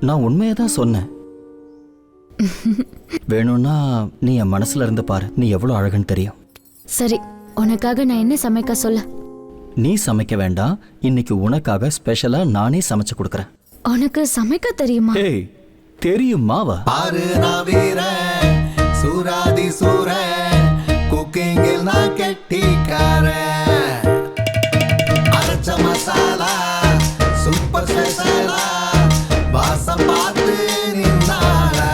நான் உண்மையை தான் சொன்னேன். வேணும்னா நீ என் மனசுல இருந்து பாரு, நீ எவ்வளவு அழகுன்னு தெரியும். சரி, உனக்காக நான் என்ன சமைக்க சொல்ல? நீ சமைக்க வேண்டாம், இன்னைக்கு உனக்காக ஸ்பெஷலா நானே சமைச்சு கொடுக்கறேன். உனக்கு சமைக்க தெரியுமா? ஏய், தெரியுமாவா? பாரு நான் வீரன், சூராதி சூரன், குக்கிங்கில் நான் கெட்டிக்காரன். அரைச்ச மசாலா சூப்பர் ஸ்பெஷலா, வாசம் பார்த்து நின்னாளா.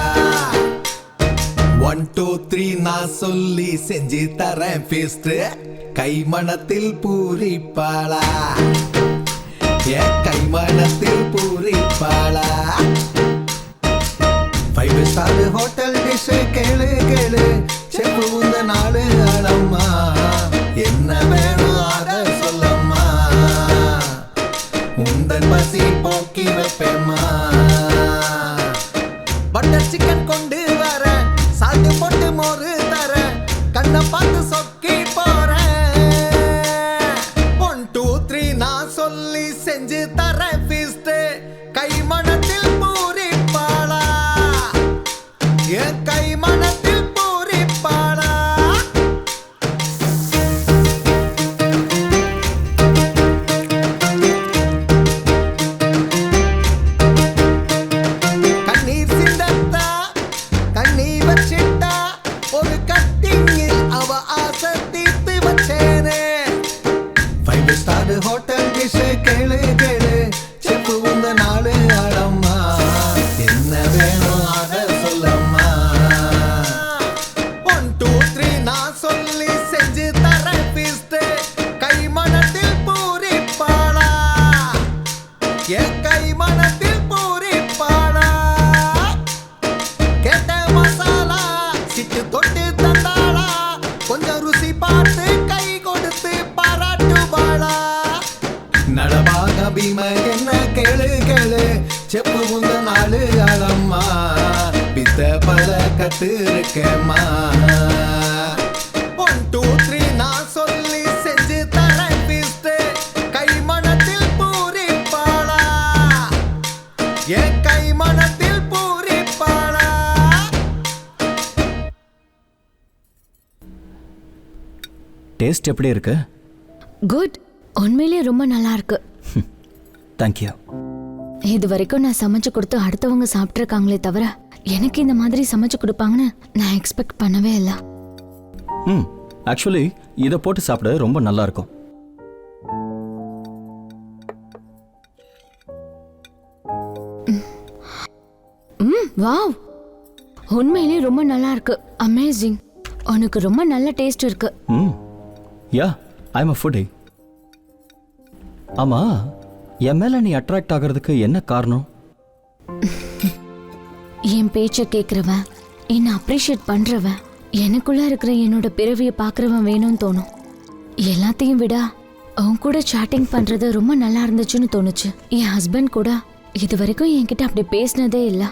1 2 3 நான் சொல்லி செஞ்சு தரேன் ஃபீஸ்ட். கைமணத்தில் பூரிப்பாளா, என் கைமணத்தில் பூரிப்பாளா. 5 ஸ்டார் ஹோட்டல் டிஷ் கேளு கேளு, செப்பு உந்த நாடு ஆடம்மா. என்ன வேணும் அத சொல்லம்மா, உந்தன் பசி போக்கி வைப்பேம்மா. பட்டர் சிக்கன் கொண்டு வர, சால்ட் போட்டு மோரு தர, கண்ணை பார்த்து சொக்கி போறேன். 1 2 3 நான் சொல்லி செஞ்சு தரேன் ஃபீஸ்ட். கைமணத்தில் பூரிப்பாளா, என் கைமணத்தில் பூரிப்பாளா. கண்ணீர் சிந்தத்தா, கண்ணீர் வச்சிட்டா, ஒரு கட்டிங்கில் அவ ஆசை கட்டு இருக்கேம்மா 1 2 3 நான் சொல்லி செஞ்சு தரேன் feast. கை மனத்தில் பூரிப்பாளா என் கை மனத்தில் பூரிப்பாளா. டேஸ்ட் எப்படி இருக்கு? குட். உண்மையிலேயே ரொம்ப நல்லா இருக்கு. தேங்க்யூ. இது வரைக்கும் நான் சமைச்சு கொடுத்து அடுத்தவங்க சாப்பிட்ருக்காங்களே தவிர எனக்கு இந்த மாதிரி சமைச்சு கொடுப்பாங்கன்னு நான் எக்ஸ்பெக்ட் பண்ணவே இல்லை. ஆக்சுவலி இதை போட்டு சாப்பிட ரொம்ப நல்லா இருக்கும். வாவ், உண்மையிலேயே ரொம்ப நல்லா இருக்கு. அமேசிங். உனக்கு ரொம்ப நல்ல டேஸ்ட் இருக்கு. யா, ஐ எம் அ ஃபுட்டி. ஆமா, என் மேல நீ அட்ராக்ட் ஆகிறதுக்கு என்ன காரணம்? என் பேச்ச கேட்கறவன், என்ன அப்ரிஷியேட் பண்றவன், எனக்குள்ள இருக்கிற என்னோட பிறவியை பார்க்கறவன் வேணும்னு தோணும். எல்லாத்தையும் விட அவன் கூட சாட்டிங் பண்றது ரொம்ப நல்லா இருந்துச்சுன்னு தோணுச்சு. என் ஹஸ்பண்ட் கூட இது வரைக்கும் என்கிட்ட அப்படி பேசினதே இல்லை.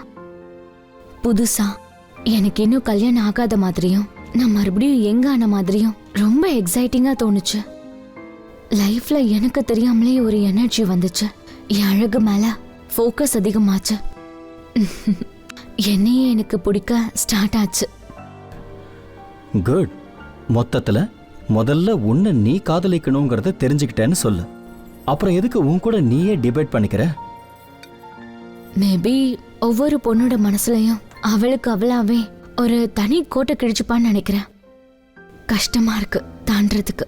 புதுசா எனக்கு இன்னும் கல்யாணம் ஆகாத மாதிரியும் நான் மறுபடியும் எங்க ஆன மாதிரியும் ரொம்ப எக்ஸைட்டிங்கா தோணுச்சு. லைஃப்ல எனக்கு தெரியாமலே ஒரு எனர்ஜி வந்துச்சு. என் அழகு மேல ஃபோக்கஸ் அதிகமாச்சு. என்னையே எனக்கு பிடிக்க ஸ்டார்ட் ஆச்சு. குட். மொத்தத்துல முதல்ல உன்னை நீ காதலிக்கணுங்கிறத தெரிஞ்சுக்கிட்டேன்னு சொல்லு. அப்புறம் எதுக்கு உன் கூட நீயே டிபேட் பண்ணிக்கிற? மேபி ஒவ்வொரு பொண்ணோட மனசுலயும் அவளுக்கு அவளாவே ஒரு தனி கோட்டை கிழிச்சுப்பான்னு நினைக்கிறேன். கஷ்டமா இருக்கு தாண்டறதுக்கு.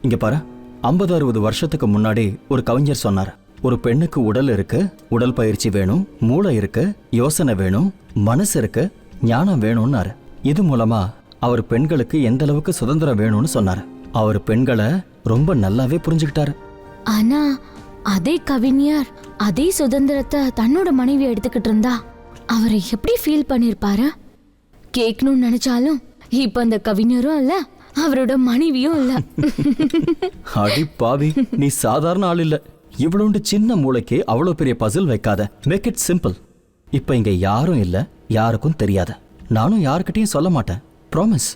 இங்க பாரு, 50-60 வருஷத்துக்கு முன்னாடி ஒரு கவிஞர் சொன்னார், ஒரு பெண்ணுக்கு உடல் இருக்கு, உடல் பயிற்சி வேணும், மூளை இருக்கு, யோசனை வேணும், மனசு இருக்கு, ஞானம் வேணும்னாரு. இது மூலமா அவர் பெண்களுக்கு எந்த அளவுக்கு சுதந்திரம் வேணும்னு சொன்னார். அவர் பெண்களை ரொம்ப நல்லாவே புரிஞ்சுக்கிட்டாரு. ஆனா அதே கவிஞர் அதே சுதந்திரத்தை தன்னோட மனைவி எடுத்துக்கிட்டு இருந்தா அவரை எப்படி ஃபீல் பண்ணிருப்பாரு? கேட்கணும்னு நினைச்சாலும் இப்ப அந்த கவிஞரும் இல்ல, அவரோட மனைவியும் இல்ல. அடி பாவி, நீ சாதாரண ஆள் இல்ல. இவ்வளோண்டு சின்ன மூளைக்கு அவ்வளோ பெரிய பசில் வைக்காத. Make it simple. இப்ப இங்க யாரும் இல்ல, யாருக்கும் தெரியாது. நானும் யாருக்கிட்டையும் சொல்ல மாட்டேன். ப்ராமிஸ்.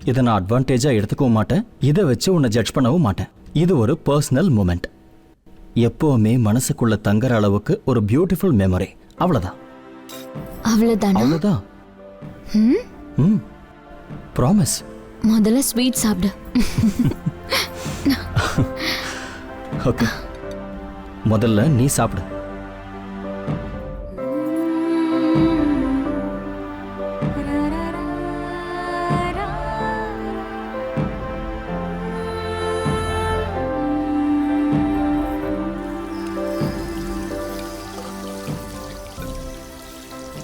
இதை நான் அட்வான்டேஜா எடுத்துக்கவும் மாட்டேன். இதை வச்சு உன்னை ஜட்ஜ் பண்ணவும் மாட்டேன். இது ஒரு பர்சனல் மூமெண்ட். எப்பவுமே மனசுக்குள்ள தங்குற அளவுக்கு ஒரு பியூட்டிஃபுல் மெமரி. அவ்வளவுதான். அவ்வளவுதானா? அவ்வளவுதான். ப்ராமிஸ். முதல்ல ஸ்வீட் சாப்பிடு. ஓகே, முதல்ல நீ சாப்பிடு.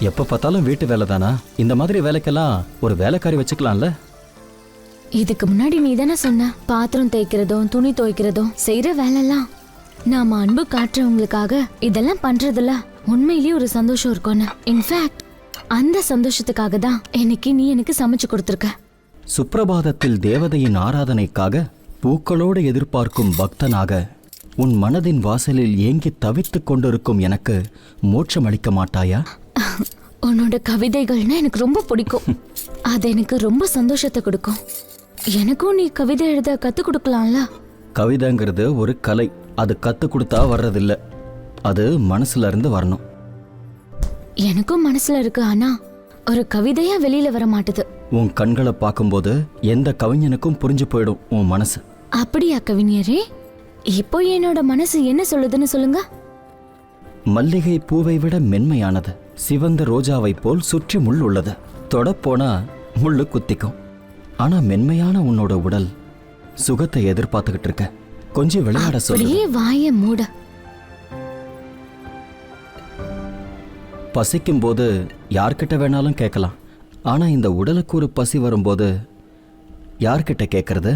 எப்ப பார்த்தாலும் வீட்டு வேலை தானா? இந்த மாதிரி வேலைக்கெல்லாம் ஒரு வேலைக்காரி வச்சுக்கலாம்ல? இதுக்கு முன்னாடி நீ தானே சொன்ன, பாத்திரம் தேய்க்கிறதும் துணி துவைக்கிறதும் செய்யற வேலைலாம் நாம அன்பு காட்டுறவங்களுக்காக இதெல்லாம் பண்றதுல உண்மையிலேயே ஒரு சந்தோஷம் இருக்கும்னு. இன்ஃபேக்ட் அந்த சந்தோஷத்துக்காக தான் இன்னைக்கு நீ எனக்கு சமைச்சு கொடுத்துருக்க. சுப்பிரபாதத்தில் தேவதையின் ஆராதனைக்காக பூக்களோடு எதிர்பார்க்கும் பக்தனாக உன் மனதின் வாசலில் ஏங்கி தவித்துக் கொண்டிருக்கும் எனக்கு மோட்சம் அளிக்க மாட்டாயா? உன்னோட கவிதைகள்னா எனக்கு ரொம்ப பிடிக்கும். அது எனக்கு ரொம்ப சந்தோஷத்தை கொடுக்கும். எனக்கும் நீ கவிதை எழுத கத்து கொடுக்கலாம்ல? கவிதைங்கிறது ஒரு கலை. அது கத்து கொடுத்தா வர்றதில்ல, அது மனசுல இருந்து வரணும். எனக்கும் மனசுல இருக்கு, ஆனா ஒரு கவிதையா வெளியில வர மாட்டுது. உன் கண்களை பார்க்கும்போது எந்த கவிஞனுக்கும் புரிஞ்சு போயிடும் உன் மனசு. அப்படியா கவிஞரே? இப்போ என்னோட மனசு என்ன சொல்லுதுன்னு சொல்லுங்க. மல்லிகை பூவை விட மென்மையானது, சிவந்த ரோஜாவை போல் சுற்றி முள் உள்ளது. தொடப்போனா முள்ளு குத்திக்கும். ஆனா மென்மையான உன்னோட உடல் சுகத்தை எதிர்பார்த்துக்கிட்டு இருக்க. கொஞ்சம் விளையாட சொல்லு. அப்படியே வாய மூட. பசிக்கும் போது யார்கிட்ட வேணாலும் கேட்கலாம். ஆனா இந்த உடலுக்கு ஒரு பசி வரும்போது யார்கிட்ட கேட்கறது?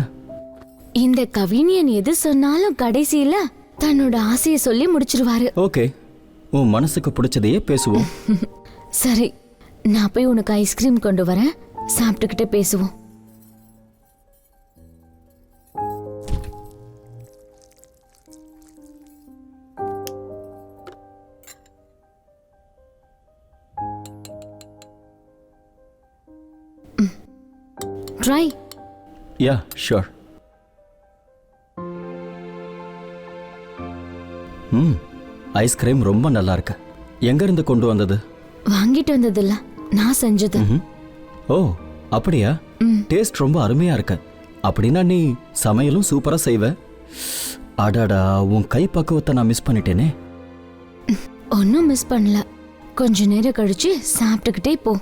இந்த கவிஞன் எது சொன்னாலும் கடைசியில தன்னோட ஆசையை சொல்லி முடிச்சிருவாரு. ஓகே, உன் மனசுக்கு பிடிச்சதையே பேசுவோம். சரி, நான் போய் உனக்கு ஐஸ்கிரீம் கொண்டு வரேன், சாப்பிட்டுக்கிட்டே பேசுவோம். ட்ரை. Yeah sure. ஐஸ்கிரீம் ரொம்ப நல்லா இருக்கு. எங்க இருந்து கொண்டு வந்தது? வாங்கிட்டு வந்தது இல்ல, நான் செஞ்சது. ஓ அப்படியா? டேஸ்ட் ரொம்ப அருமையா இருக்கு. அப்படின்னா நீ சமையலும் சூப்பரா செய்வ. அடடா, உன் கை பக்குவத்தை நான் மிஸ் பண்ணிட்டேனே. ஒன்னும் மிஸ் பண்ணல. கொஞ்ச நேரம் கழிச்சு சாப்பிட்டுக்கிட்டே போ.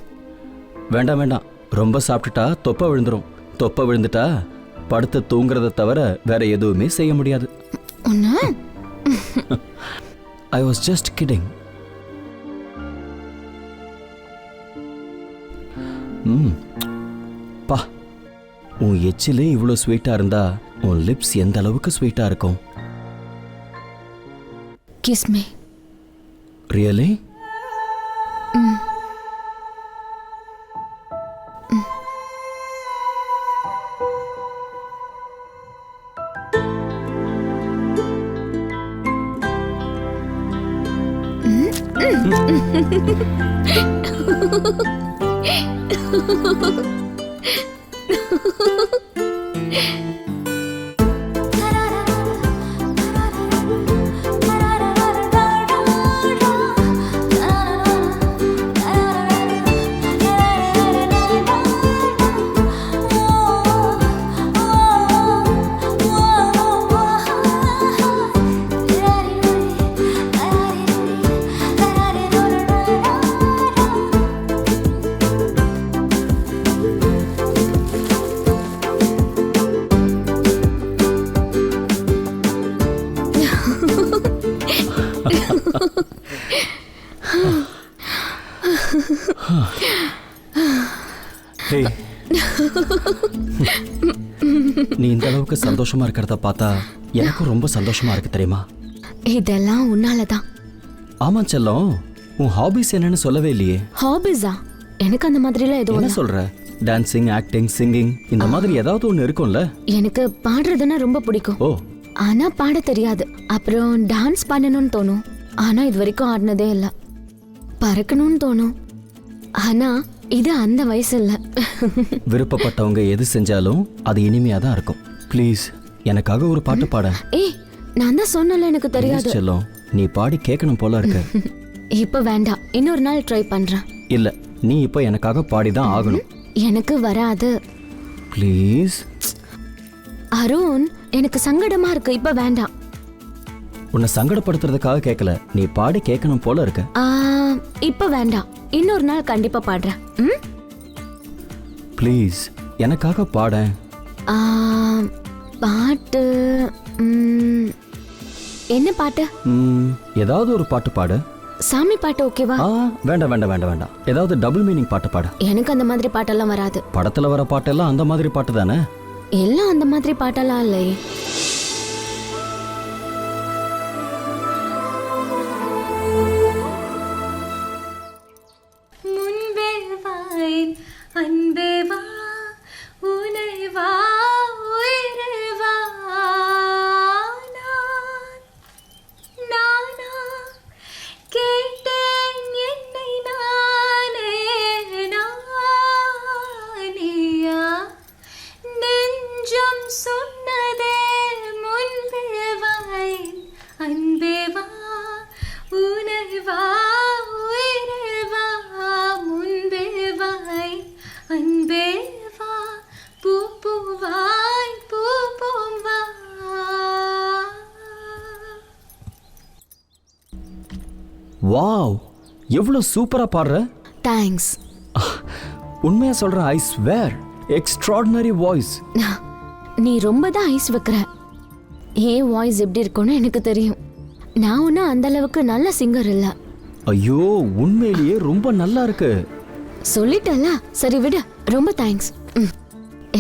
வேண்டாம் வேண்டாம், ரொம்ப சாப்பிட்டுட்டா தொப்பை விழுந்துரும். தொப்பை விழுந்துட்டா படுத்து தூங்குறத தவிர வேற எதுவுமே செய்ய முடியாது. ஒன்னு ஐ வாஸ் ஜஸ்ட் கிடிங். பா, உன் எச்சிலே இவ்வளோ ஸ்வீட்டா இருந்தா உன் லிப்ஸ் எந்த அளவுக்கு ஸ்வீட்டா இருக்கும். Kiss me. ரியலி? நீ இந்த அளவுக்கு சந்தோஷமா இருக்கிறத பார்த்தா எனக்கும் ரொம்ப சந்தோஷமா இருக்கு தெரியுமா? இதெல்லாம் உன்னாலதான். ஆமா செல்லம், உன் ஹாபிஸ் என்னன்னு சொல்லவே இல்லையே. ஹாபிஸா? எனக்கு அந்த மாதிரிலாம் எதுவும் என்ன இல்ல. சொல்ற? டான்சிங், ஆக்டிங், சிங்கிங் இந்த மாதிரி ஏதாவது ஒன்று இருக்கும்ல? எனக்கு பாடுறதுன்னா ரொம்ப பிடிக்கும். ஓ, ஆனா பாட தெரியாது. அப்புறம் டான்ஸ் பண்ணணும்னு தோணும். ஆனா இது வரைக்கும் ஆடினதே இல்ல. பறக்கணும்னு தோணும். ஆனா இது அந்த வயசு இல்ல. விருப்பப்பட்டவங்க எது செஞ்சாலும் அது இனிமையா தான் இருக்கும். ப்ளீஸ் எனக்காக ஒரு பாட்டு பாட. ஏய், நான் தான் சொன்னல எனக்கு தெரியாது. செல்லம், நீ பாடி கேட்கணும் போல இருக்கு. இப்ப வேண்டாம், இன்னொரு நாள் ட்ரை பண்றேன். இல்ல, நீ இப்ப எனக்காக பாடிதான் ஆகணும். எனக்கு வராது. ப்ளீஸ். அருண், எனக்கு சங்கடமா இருக்கு. இப்ப வேண்டாம். உன்னை சங்கடப்படுத்துறதுக்காக கேட்கல, நீ பாடி கேட்கணும் போல இருக்க. இப்ப வேண்டாம், இன்னொரு நாள் கண்டிப்பா பாடுறேன். ப்ளீஸ் எனக்காக பாட. பாட்டு என்ன பாட்டு? ஏதாவது ஒரு பாட்டு பாடு. சாமி பாட்டு ஓகேவா? வேண்டாம் வேண்டாம் வேண்டாம் வேண்டாம், ஏதாவது டபுள் மீனிங் பாட்டு பாடு. எனக்கு அந்த மாதிரி பாட்டெல்லாம் வராது. படத்துல வர பாட்டெல்லாம் அந்த மாதிரி பாட்டு தானே? எல்லாம் அந்த மாதிரி பாட்டெல்லாம் இல்லையே. வாவ், எவ்வளவு சூப்பரா பாடுற. தேங்க்ஸ். உண்மையா சொல்றேன், ஐ ஸ்வேர், எக்ஸ்ட்ராடினரி வாய்ஸ். நீ ரொம்ப தான் ஐஸ் வைக்கிற. ஏன் வாய்ஸ் எப்படி இருக்கும்னு எனக்கு தெரியும். நான் ஒன்றும் அந்த அளவுக்கு நல்ல சிங்கர் இல்ல. ஐயோ, உண்மையிலேயே ரொம்ப நல்லா இருக்கு. சொல்லிட்டல, சரி விடு. ரொம்ப தேங்க்ஸ்.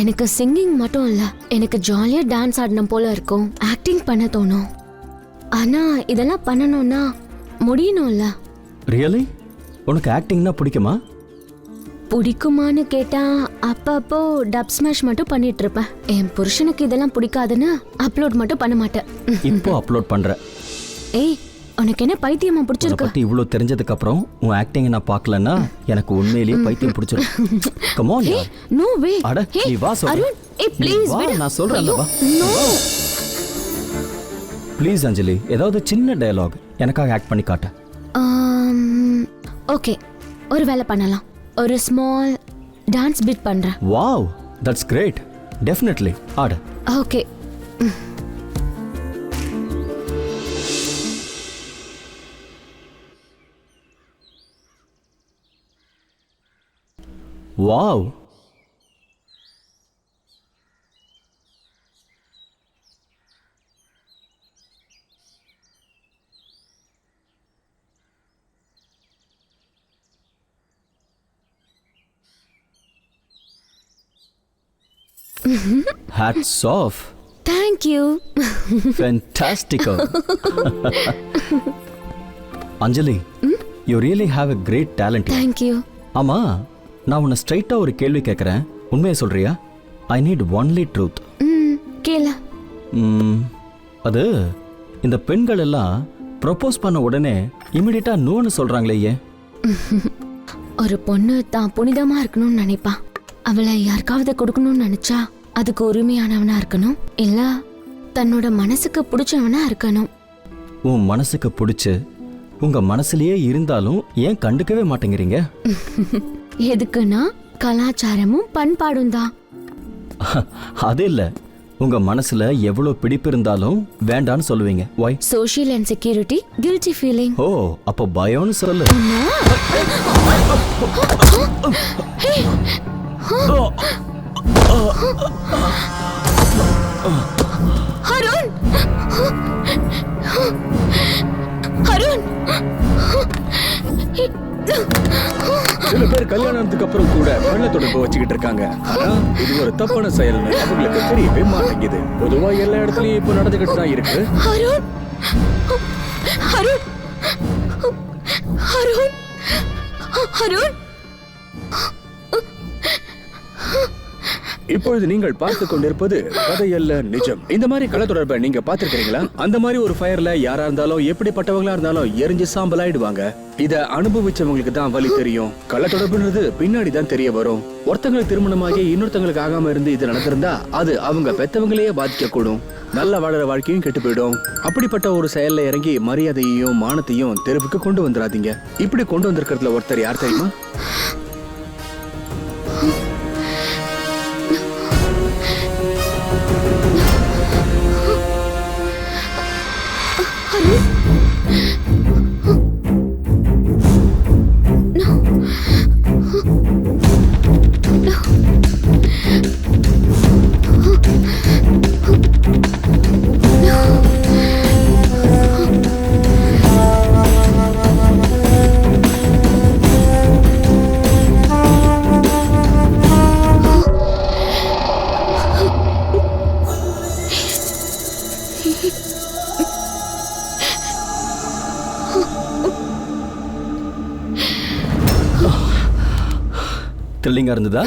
எனக்கு சிங்கிங் மட்டும் இல்ல, எனக்கு ஜாலியா டான்ஸ் ஆடணும் போல இருக்கும். ஆக்டிங் பண்ண தோணும். ஆனா இதெல்லாம் பண்ணணும்னா முடியணும்ல. ரியலி? உனக்கு ஆக்டிங்னா பிடிக்குமா? பிடிக்குமான்னு கேட்டா அப்பப்போ டப் ஸ்மாஷ் மட்டும் பண்ணிட்டு இருப்பேன். என் புருஷனுக்கு இதெல்லாம் பிடிக்காதுன்னு அப்லோட் மட்டும் பண்ண மாட்டேன். இப்போ அப்லோட் பண்ற. ஏய், உனக்கு என்ன பைத்தியமா உன்னை பிடிச்சிருக்கு? பத்தி இவ்வளோ தெரிஞ்சதுக்கு அப்புறம் உன் ஆக்டிங் நான் பார்க்கலன்னா எனக்கு உண்மையிலேயே பைத்தியம் பிடிச்சிருக்கு. கம் ஆன் யார். No way. அட நீ வா சொல்றேன். அருண், ஏய் நீ ப்ளீஸ் வா, விடு. நான் சொல்றேன்ல வா. நோ. ப்ளீஸ் அஞ்சலி, ஏதாவது சின்ன டயலாக் எனக்காக ஆக்ட் பண்ணி காட்டு. ஓகே, ஒரு வேலை பண்ணலாம். ஒரு ஸ்மால் டான்ஸ் பீட் பண்றேன். Wow, that's great. டெஃபினெட்லி ஆடு. Okay. Wow, hats off. Thank you. Fantastical. Anjali, you really have a great talent. Thank you. ஆமா, நான் உன்னை ஸ்ட்ரைட்டா ஒரு கேள்வி கேட்குறேன். உண்மையை சொல்றியா? I need only truth. கேள. அது இந்த பெண்கள் எல்லாம் ப்ரொபோஸ் பண்ண உடனே இமிடியட்டா நோன்னு சொல்றாங்களே ஏன்? ஒரு பொண்ணு தான் புனிதமா இருக்கணும்னு நினைப்பா. அவளை யாருக்காவது கொடுக்கணும்னு நினைச்சா அதுக்கு உரிமையானவனா இருக்கணும், இல்ல தன்னோட மனசுக்கு பிடிச்சவனா இருக்கணும். உன் மனசுக்கு பிடிச்சு உங்க மனசுலயே இருந்தாலும் ஏன் கண்டுக்கவே மாட்டேங்கிறீங்க? எதுக்குன்னா கலாச்சாரமும் பண்பாடும் தான். அது இல்ல, உங்க மனசுல எவ்வளவு பிடிப்பு இருந்தாலும் வேண்டான்னு சொல்லுவீங்க. Why? Social and security, guilty feeling. ஓ, அப்ப பயம்னு சொல்லு. அருண், அருண். சில பேர் கல்யாணத்துக்கு அப்புறம் கூட கள்ள தொடர்பு வச்சுக்கிட்டு இருக்காங்க. ஆனா இது ஒரு தப்பான செயல்னு அவங்களுக்கு தெரியவே மாட்டேங்குது. பொதுவா எல்லா இடத்துலயும் இப்ப நடந்துகிட்டு தான் இருக்கு. அருண், அருண், அருண், அருண். இப்பொழுது நீங்கள் பார்த்து கொண்டிருப்பது கதையல்ல, நிஜம். இந்த மாதிரி கள்ள தொடர்பை நீங்க பார்த்திருக்கீங்களா? அந்த மாதிரி ஒரு ஃபயர்ல யாரா இருந்தாலும் எப்படிப்பட்டவங்களா இருந்தாலும் எரிஞ்சு சாம்பல் ஆயிடுவாங்க. இத அனுபவிச்சவங்களுக்கு தான் வலி தெரியும். கள்ள தொடர்புன்றது பின்னாடி தான் தெரிய வரும். ஒருத்தங்களுக்கு திருமணமாகி இன்னொருத்தங்களுக்கு ஆகாம இருந்து இது நடந்திருந்தா அது அவங்க பெத்தவங்களையே பாதிக்க கூடும். நல்ல வாழற வாழ்க்கையும் கெட்டு போயிடும். அப்படிப்பட்ட ஒரு செயல்ல இறங்கி மரியாதையையும் மானத்தையும் தெருவுக்கு கொண்டு வந்துடாதீங்க. இப்படி கொண்டு வந்திருக்கிறதுல ஒருத்தர் யார் தெரியுமா? த்ரில்லிங்கா இருந்ததா?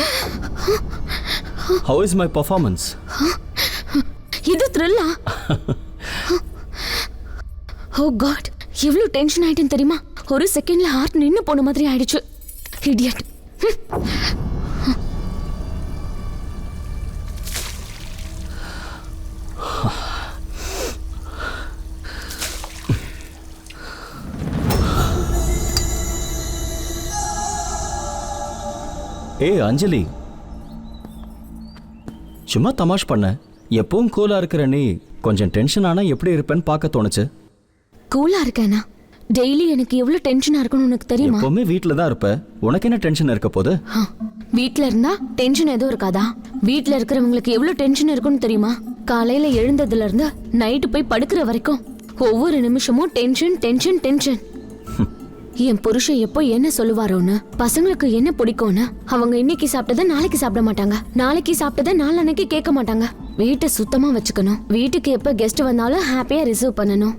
How is my performance? இது த்ரில்லா? ஓ காட், எவ்வளவு டென்ஷன் ஆயிட்டேன்னு தெரியுமா? ஒரு செகண்ட்ல ஹார்ட் நின்னு போன மாதிரி ஆயிடுச்சு. இடியட். ஏய் அஞ்சலி, சும்மா தமாஷ் பண்ண. எப்பவும் கூலா இருக்கிற நீ கொஞ்சம் டென்ஷன் ஆனா எப்படி இருப்பேன்னு பார்க்க தோணுச்சு. கூலா இருக்கேனா? டெய்லி எனக்கு எவ்வளவு டென்ஷனா இருக்கும்னு உனக்கு தெரியுமா? எப்பவுமே வீட்ல தான் இருப்ப, உனக்கு என்ன டென்ஷன் இருக்க போகுது? வீட்ல இருந்தா டென்ஷன் எதுவும் இருக்காதா? வீட்ல இருக்கிறவங்களுக்கு எவ்வளவு டென்ஷன் இருக்கும்னு தெரியுமா? காலையில எழுந்ததுல இருந்து நைட்டு போய் படுக்கிற வரைக்கும் ஒவ்வொரு நிமிஷமும் டென்ஷன் டென்ஷன் டென்ஷன். என் புருஷன் எப்போ என்ன சொல்லுவாரோன்னு, பசங்களுக்கு என்ன பிடிக்கும்னு, அவங்க இன்னைக்கு சாப்பிட்டதை நாளைக்கு சாப்பிட மாட்டாங்க, நாளைக்கு சாப்பிட்டதை நாளன்னைக்கு கேட்க மாட்டாங்க. வீட்டை சுத்தமா வச்சுக்கணும், வீட்டுக்கு எப்ப கெஸ்ட் வந்தாலும் ஹாப்பியா ரிசீவ் பண்ணணும்.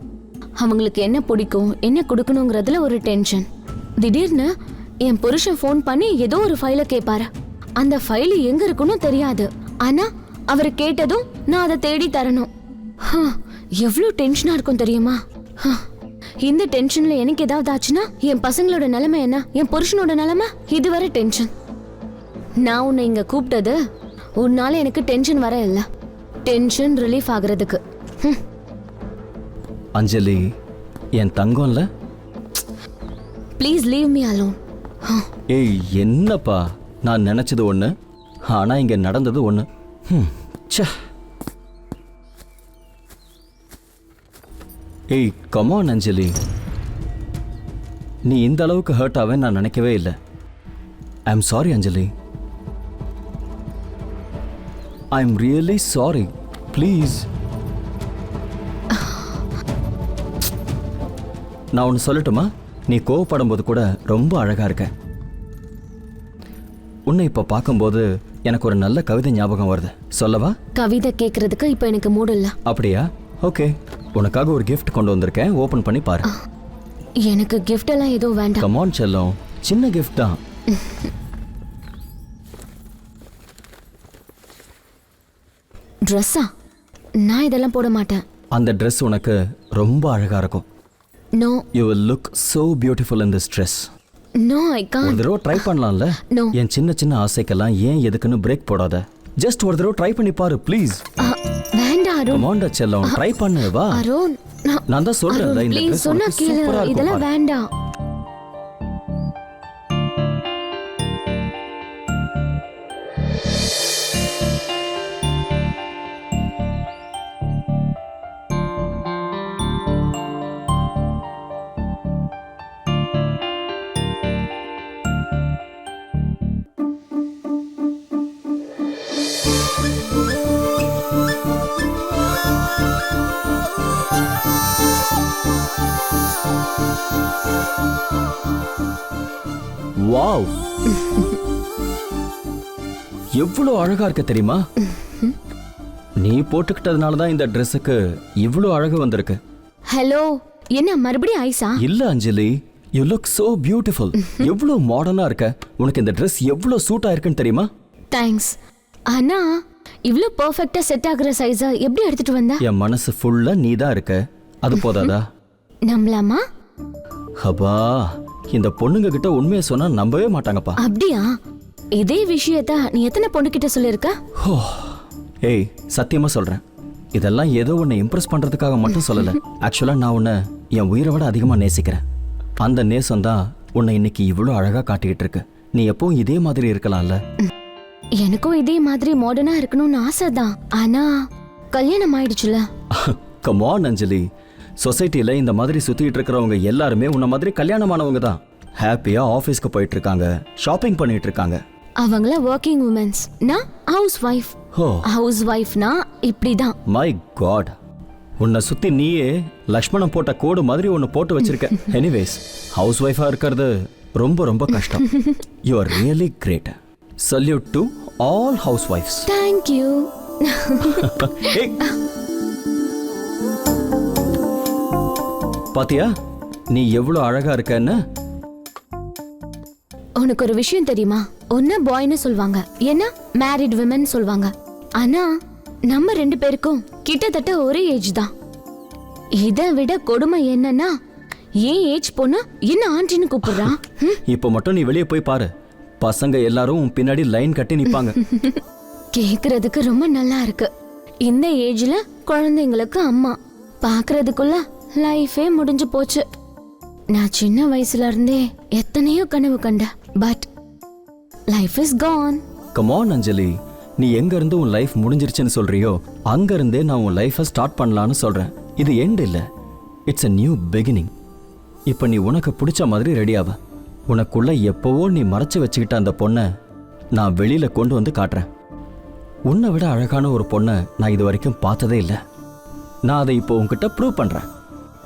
அவங்களுக்கு என்ன பிடிக்கும் என்ன கொடுக்கணுங்கிறதுல ஒரு டென்ஷன். திடீர்னு என் புருஷன் ஃபோன் பண்ணி ஏதோ ஒரு ஃபைலை கேட்பாரு. அந்த ஃபைல் எங்க இருக்குன்னு தெரியாது, ஆனா அவர் கேட்டதும் நான் அதை தேடி தரணும். எவ்வளவு டென்ஷனா இருக்கும் தெரியுமா? இந்த டென்ஷன்ல எனக்கு ஏதாவது ஆச்சுன்னா என் பசங்களோட நிலைமை என்ன, என் புருஷனோட நிலைமை, இதுவரை டென்ஷன். நான் உன்னை இங்க கூப்பிட்டது உன்னால எனக்கு டென்ஷன் வர இல்ல, டென்ஷன் ரிலீஃப் ஆகுறதுக்கு. அஞ்சலி என் தங்கம்ல. Please leave me alone. ஏய் என்னப்பா, நான் நினைச்சது ஒன்று, ஆனா இங்க நடந்தது ஒன்று. ச்சே. ஏய் கமான் அஞ்சலி, நீ இந்த அளவுக்கு ஹர்ட் ஆவேன்னு நான் நினைக்கவே இல்லை. I am sorry Anjali, I am really sorry. Please. நான் ஒன்று சொல்லட்டுமா? நீ கோவப்படும் போது கூட ரொம்ப அழகா இருக்க. உன்னை இப்ப பார்க்கும்போது எனக்கு ஒரு நல்ல கவிதை ஞாபகம் வருது. சொல்லவா? கவிதை கேட்கறதுக்கு இப்ப எனக்கு மூடு இல்ல. அப்படியா? ஓகே, உனக்காக ஒரு gift கொண்டு வந்திருக்கேன், ஓபன் பண்ணி பாரு. எனக்கு கிஃப்ட் எல்லாம் எதுவும் வேண்டாம். கம் ஆன் செல்லம், சின்ன gift தான். ட்ரெஸ்ஸா? நான் இதெல்லாம் போட மாட்டேன். அந்த Dress உனக்கு ரொம்ப அழகா இருக்கும். No You will look so beautiful in this dress. No I ஒரு காண்ட். தடவை ட்ரை பண்ணலாம்ல? No. என் சின்ன சின்ன ஆசைக்கெல்லாம் ஏன் எதுக்குன்னு பிரேக் போடாத. ஜஸ்ட் ஒரு தடவை ட்ரை பண்ணி பாரு ப்ளீஸ். வேண்டாம் அருண். கமாண்டா செல்லம், ட்ரை பண்ணு வா. அருண் நான் தான் சொல்றேன்ல, இந்த ப்ளீஸ் Dress சொன்னா உனக்கு கேளு, சூப்பரா இருக்கும் இதெல்லாம் பாரு. வேண்டாம். வாவ், எவ்வளவு அழகா இருக்க தெரியுமா? நீ போட்டுக்கிட்டதுனால தான் இந்த Dressக்கு இவ்வளவு அழகு வந்திருக்கு. ஹலோ, என்ன மறுபடியும் ஐஸா? இல்ல அஞ்சலி, யூ லுக் so beautiful. எவ்வளவு மாடர்னா இருக்க. உனக்கு இந்த Dress எவ்வளவு சூட் ஆயிருக்குன்னு தெரியுமா? தேங்க்ஸ். ஆனா இவ்ளோ பெர்ஃபெக்ட்டா செட் ஆகுற சைஸா எப்படி எடுத்துட்டு வந்த? என் மனசு ஃபுல்லா நீ தான் இருக்க, அது போதாதா? நம்பலாமா? ஹபா, இந்த பொண்ணுங்க கிட்ட உண்மையை சொன்னா நம்பவே மாட்டாங்கப்பா. அப்படியா? இதே விஷயத்த நீ எத்தனை பொண்ணுகிட்ட சொல்லிருக்க? ஹோ, ஏய் சத்தியமா சொல்றேன், இதெல்லாம் ஏதோ உன்னை இம்ப்ரெஸ் பண்றதுக்காக மட்டும் சொல்லல. ஆக்சுவலா நான் உன்னை என் உயிரை விட அதிகமா நேசிக்கிறேன். அந்த நேசம் தான் உன்னை இன்னைக்கு இவ்வளோ அழகா காட்டிக்கிட்டு இருக்கு. நீ எப்பவும் இதே மாதிரி இருக்கலாம்ல? எனக்கும் இதே மாதிரி மாடர்னா இருக்கணும்னு ஆசைதான். ஆனா கல்யாணம் ஆயிடுச்சுல. கம் ஆன் அஞ்சலி, சொசைட்டில இந்த மாதிரி சுத்திட்டு இருக்கிறவங்க எல்லாருமே உன்ன மாதிரி கல்யாணமானவங்க தான். ஹாப்பியா ஆபீஸ்க்கு போயிட்டு இருக்காங்க, ஷாப்பிங் பண்ணிட்டு இருக்காங்க. அவங்கள ஒர்க்கிங் உமன்ஸ், நான் ஹவுஸ் வைஃப். ஓ ஹவுஸ் வைஃப்னா இப்படிதான். மை காட், உன்னை சுத்தி நீயே லக்ஷ்மணன் போட்ட கோடு மாதிரி ஒன்னு போட்டு வச்சிருக்க. எனிவேஸ், ஹவுஸ் ஒய்ஃபா இருக்கிறது ரொம்ப ரொம்ப கஷ்டம். You are really great. Salute to all ஹவுஸ் ஒய்ஃப்ஸ். Thank you. பாத்தியா நீ எவ்வளவு அழகா இருக்கன்னு? உனக்கு ஒரு விஷயம் தெரியுமா? ஒன்னு பாய்னு சொல்வாங்க, என்ன மேரிட் விமன் சொல்வாங்க. ஆனா நம்ம ரெண்டு பேருக்கும் கிட்டத்தட்ட ஒரே ஏஜ் தான். இதை விட கொடுமை என்னன்னா, ஏன் ஏஜ் பொண்ணு என்ன ஆண்டின்னு கூப்பிடுறா. இப்ப மட்டும் நீ வெளியே போய் பாரு, பசங்க எல்லாரும் உன் பின்னாடி லைன் கட்டி நிப்பாங்க. கேக்குறதுக்கு ரொம்ப நல்லா இருக்கு. இந்த ஏஜ்ல குழந்தைங்களுக்கு அம்மா, பாக்குறதுக்குள்ள லைஃபே முடிஞ்சு போச்சு. நான் சின்ன வயசுல இருந்தே எத்தனையோ கனவு கண்டேன். But life is gone. Come on Anjali, நீ எங்க இருந்து உன் லைஃப் முடிஞ்சிருச்சுன்னு சொல்றியோ அங்க இருந்தே நான் உன் லைஃபை ஸ்டார்ட் பண்ணலான்னு சொல்றேன். இது எண்ட் இல்ல, இட்ஸ் a நியூ பிகினிங். இப்ப நீ உனக்கு பிடிச்ச மாதிரி ரெடியாவ. உனக்குள்ள எப்பவோ நீ மறைச்சு வச்சுக்கிட்ட அந்த பொண்ணை நான் வெளியில கொண்டு வந்து காட்டுறேன். உன்னை விட அழகான ஒரு பொண்ணை நான் இது வரைக்கும் பார்த்ததே இல்லை. நான் அதை இப்போ உன்கிட்ட ப்ரூவ் பண்றேன்.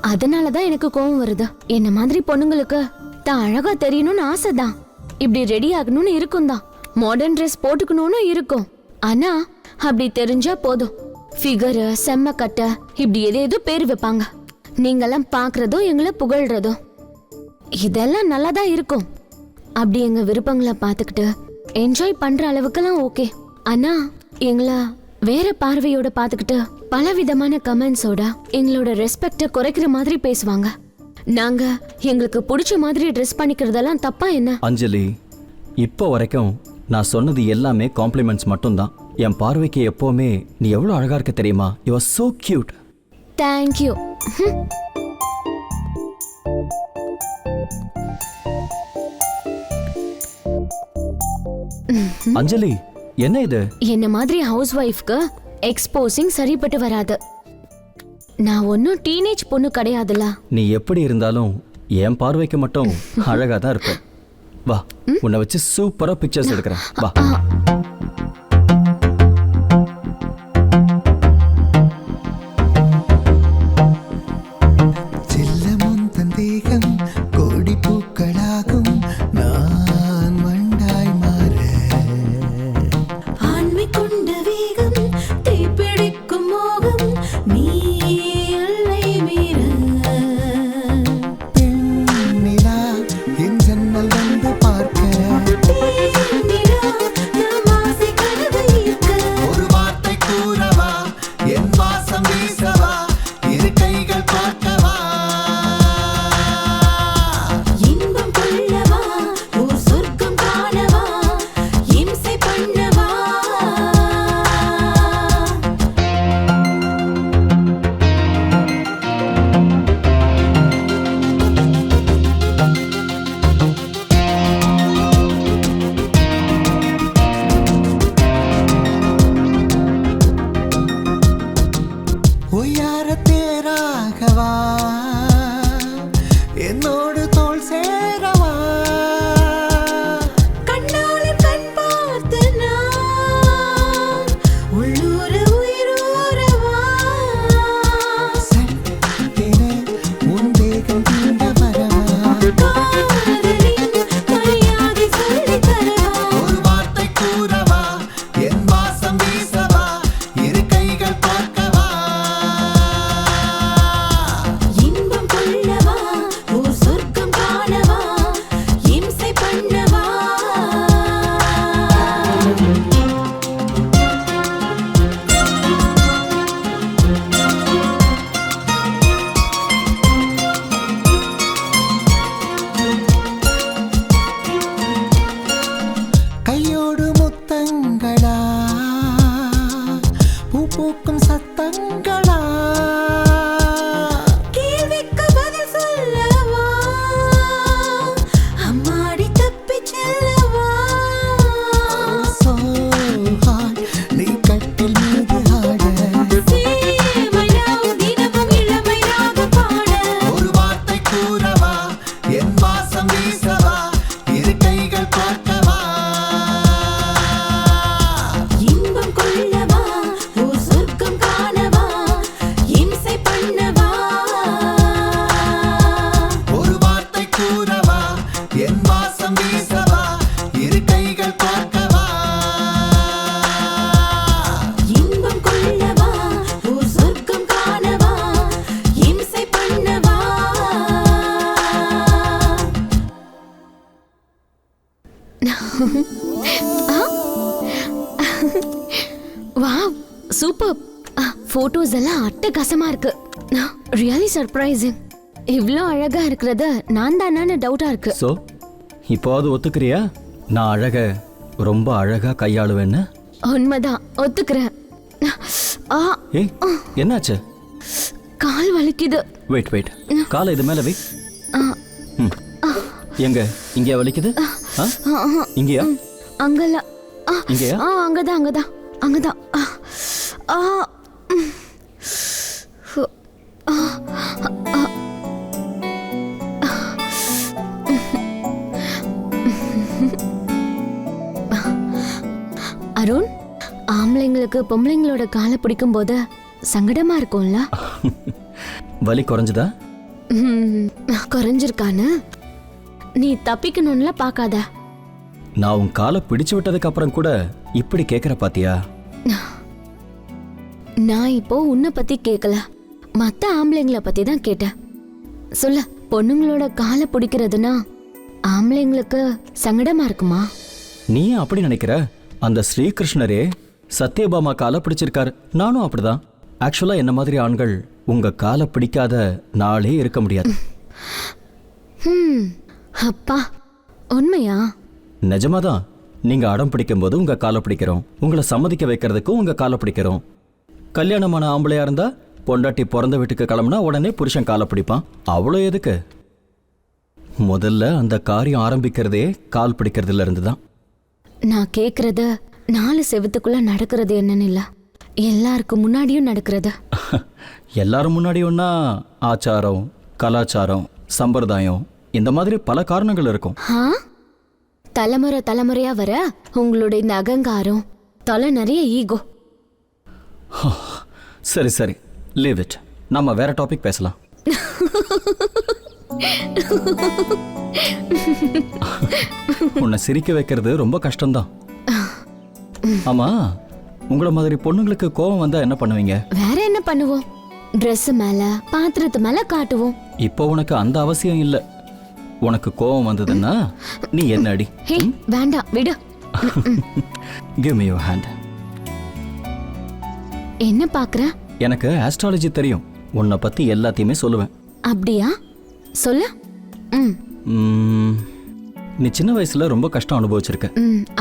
அதனாலதான் எனக்கு கோவம் வருது. என்ன மாதிரி பொண்ணுங்களுக்கு தான் அழகா தெரியணும்னு ஆசைதான், இப்படி ரெடி ஆகணும்னு இருக்கும் தான், மாடர்ன் ட்ரெஸ் போட்டுக்கணும்னு இருக்கும். ஆனா அப்படி தெரிஞ்சா போதும், ஃபிகர், செம்ம கட்ட, இப்படி ஏதேதோ பேர் வைப்பாங்க. நீங்கெல்லாம் பாக்குறதோ எங்களை புகழ்றதோ இதெல்லாம் நல்லா தான் இருக்கும். அப்படி எங்க விருப்பங்களை பார்த்துக்கிட்டு என்ஜாய் பண்ற அளவுக்குலாம் ஓகே. ஆனா எங்களை வேற பார்வையோட பார்த்துக்கிட்டு பல விதமான கமெண்ட்ஸோட எங்களோட ரெஸ்பெக்ட குறைக்கிற மாதிரி பேசுவாங்க. நாங்க எங்களுக்கு பிடிச்ச மாதிரி ட்ரெஸ் பண்ணிக்கிறதெல்லாம் தப்பா என்ன? அஞ்சலி, இப்போ வரைக்கும் நான் சொன்னது எல்லாமே காம்ப்ளிமெண்ட்ஸ் மட்டும்தான். என் பார்வைக்கு எப்போவுமே நீ எவ்வளோ அழகா இருக்க தெரியுமா? You are so cute. Thank you. Anjali, என்ன இது? என்ன மாதிரி ஹவுஸ் ஒய்ஃப்க்கு எக்ஸ்போசிங் சரிப்பட்டு வராது. நான் ஒன்னும் டீனேஜ் பொண்ணு கிடையாதுல்ல. நீ எப்படி இருந்தாலும் என் பார்வைக்கு மட்டும் அழகா தான் இருப்ப. வா, உன்னை வச்சு சூப்பரா பிக்சர்ஸ் எடுக்கிறேன். வா. செல்லமுன் தந்தேகம் கோடி பூக்களாகும் நான் வண்டாய் மாற ஆண்மை கொண்ட வேகம் தீப்பிடிக்கும் மோகம் நீ எல்லை மீற பெண்ணிலா என் ஜன்னல் வந்து பார்க்க நிலா நம் ஆசை கனவு ஈர்க்க ஒரு வார்த்தை கூறவா என் வாசம் வீசவா இரு கைகள் பார்க்கவா இன்பம் கொள்ளவா ஓர் சொர்க்கம் காணவா இம்சை பண்ணவா ஒய்யார தேராகவா என்னோடு தோள் சேரவா கண்ணாளன் கண் பார்த்து நான் உள்ளூர உயிரூரவா சட்டென உன் தேகம் தீண்ட வரவா காதலின் மரியாதை சொல்லித் தரவா ஒரு வார்த்தை கூறவா என் வாசம் வீசவா இரு கைகள் பார்க்கவா இன்பம் கொள்ளவா ஓர் சொர்க்கம் காணவா இம்சை பண்ணவா கையோடு முத்தங்களா பூ பூக்கும் சத்தங்களா கேள்விக்கு பதில் சொல்லவா அம்மாடி தப்பிச் செல்லவா சோஹாய் நீ கட்டில் மீது ஆட சேமையாம் தினமும் இளமை ராகம் பாட ஒரு வார்த்தை கூறவா என் வாசம் வீசவா இரு கைகள் பார்க்கவா இன்பம் கொள்ளவா ஓர் சொர்க்கம் காணவா இம்சை பண்ணவா ஒரு வார்த்தை கூறவா என் வாசம் வீசவா இரு கைகள் பார்க்கவா இன்பம் கொள்ளவா ஓர் சொர்க்கம் காணவா இம்சை பண்ணவா வாவ், சூப்பர். போட்டோஸ் எல்லாம் அட்டகாசமா இருக்கு. Really surprising. இவ்ளோ அழகா இருக்கிறது நான் தானான்னு டவுட்டா இருக்கு. ஸோ இப்போது ஒத்துக்கிறியா? நான் அழக ரொம்ப அழகா கையாளுவேன்னு. உண்மைதான், ஒத்துக்கிறேன். ஆ, ஏய், என்னாச்சு? கால் வலிக்குது. வெயிட் வெயிட், காலை இது மேல வை. ஆ, ம். எங்க இங்கேயா வலிக்குது? ஆ? இங்கேயா? அங்கல. இங்கேயா? அங்கதான் அங்கதான் அங்கதான். ஆ, ம். அருண், ஆம்பளைங்களுக்கு பொம்பளைங்களோட காலை பிடிக்கும் போது சங்கடமா இருக்கும்ல? வலி குறைஞ்சுதா? குறைஞ்சிருக்கான்னு நீ தப்பிக்கணும்ல பாக்காத. நான் உன் காலை பிடிச்சு விட்டதுக்கு அப்புறம் கூட இப்படி கேக்குற பாத்தியா? நான் இப்போ உன்னை பத்தி கேட்கல, மத்த ஆம்பளைங்கள பத்தி தான் கேட்டேன். சொல்ல, பொண்ணுங்களோட காலை பிடிக்கிறதுனா ஆம்பளைங்களுக்கு சங்கடமா இருக்குமா? நீ ஏன் அப்படி நினைக்கிற? அந்த ஸ்ரீகிருஷ்ணரே சத்யபாமா காலை பிடிச்சிருக்காரு. நானும் அப்படிதான். ஆக்சுவலா என்ன மாதிரி ஆண்கள் உங்க காலை பிடிக்காத நாளே இருக்க முடியாது. அப்பா உண்மையா? நிஜமாதான். நீங்க அடம் பிடிக்கும்போது உங்க காலை பிடிக்கிறோம், உங்களை சம்மதிக்க வைக்கிறதுக்கும் உங்க காலை பிடிக்கிறோம். கல்யாணமான ஆம்பளையா இருந்தா பொண்டாட்டி பிறந்த வீட்டுக்கு கிளம்புனா உடனே புருஷன் காலை பிடிப்பான். அவ்வளோ எதுக்கு? முதல்ல அந்த காரியம் ஆரம்பிக்கிறதே கால் பிடிக்கிறதுல இருந்து தான். நான் கேக்குறது 4 செவத்துக்குள்ள நடக்கிறது என்னன்னு இல்ல, எல்லாருக்கும் முன்னாடியும் நடக்கிறது. எல்லாரும் முன்னாடி ஒன்னா ஆச்சாரம், கலாச்சாரம், சம்பிரதாயம், இந்த மாதிரி பல காரணங்கள் இருக்கும். ஆ? தலைமுறை தலைமுறையா வர உங்களுடைய இந்த அகங்காரம், தலை நிறைய ஈகோ. சரி சரி, லீவ் இட். நம்ம வேற டாபிக் பேசலாம். உன்னை சிரிக்க வைக்கிறது ரொம்ப கஷ்டம்தான். ஆமா, உங்கள மாதிரி பொண்ணுங்களுக்கு கோபம் வந்தா என்ன பண்ணுவீங்க? வேற என்ன பண்ணுவோம்? Dress மேல, பாத்திரத்து மேல காட்டுவோம். இப்போ உனக்கு அந்த அவசியம் இல்ல. உனக்கு கோபம் வந்ததுன்னா நீ என்ன அடி. ஹே, வேண்டாம் விடு. Give me your hand. என்ன பாக்குற? எனக்கு ஆஸ்ட்ராலஜி தெரியும். உன்னை பத்தி எல்லாத்தையுமே சொல்லுவேன். அப்படியா? சொல்லு. நீ சின்ன வயசுல ரொம்ப கஷ்டம் அனுபவிச்சிருக்க.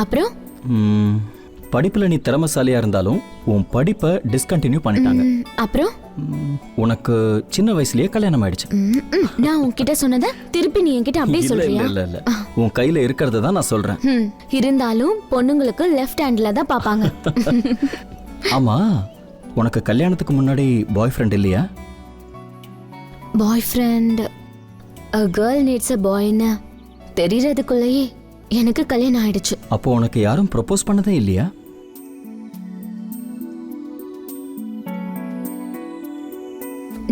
அப்புறம் படிப்புல நீ திறமைசாலியா இருந்தாலும் உன் படிப்பை டிஸ்கண்டினியூ பண்ணிட்டாங்க. அப்புறம் உனக்கு சின்ன வயசுலயே கல்யாணம் ஆயிடுச்சு. நான் உன்கிட்ட சொன்னத திருப்பி நீ என்கிட்ட அப்படியே இல்ல சொல்றியா? இல்ல இல்ல, உன் கையில இருக்கிறத தான் நான் சொல்றேன். இருந்தாலும் பொண்ணுங்களுக்கு லெஃப்ட் ஹேண்ட்ல தான் பாப்பாங்க. ஆமா, உனக்கு கல்யாணத்துக்கு முன்னாடி பாய் ஃப்ரெண்ட் இல்லையா? Boyfriend, a girl needs a boyன்னு தெரியறதுக்குள்ளேயே எனக்கு கல்யாணம் ஆயிடுச்சு. அப்போ உனக்கு யாரும் ப்ரொபோஸ் பண்ணதே இல்லையா?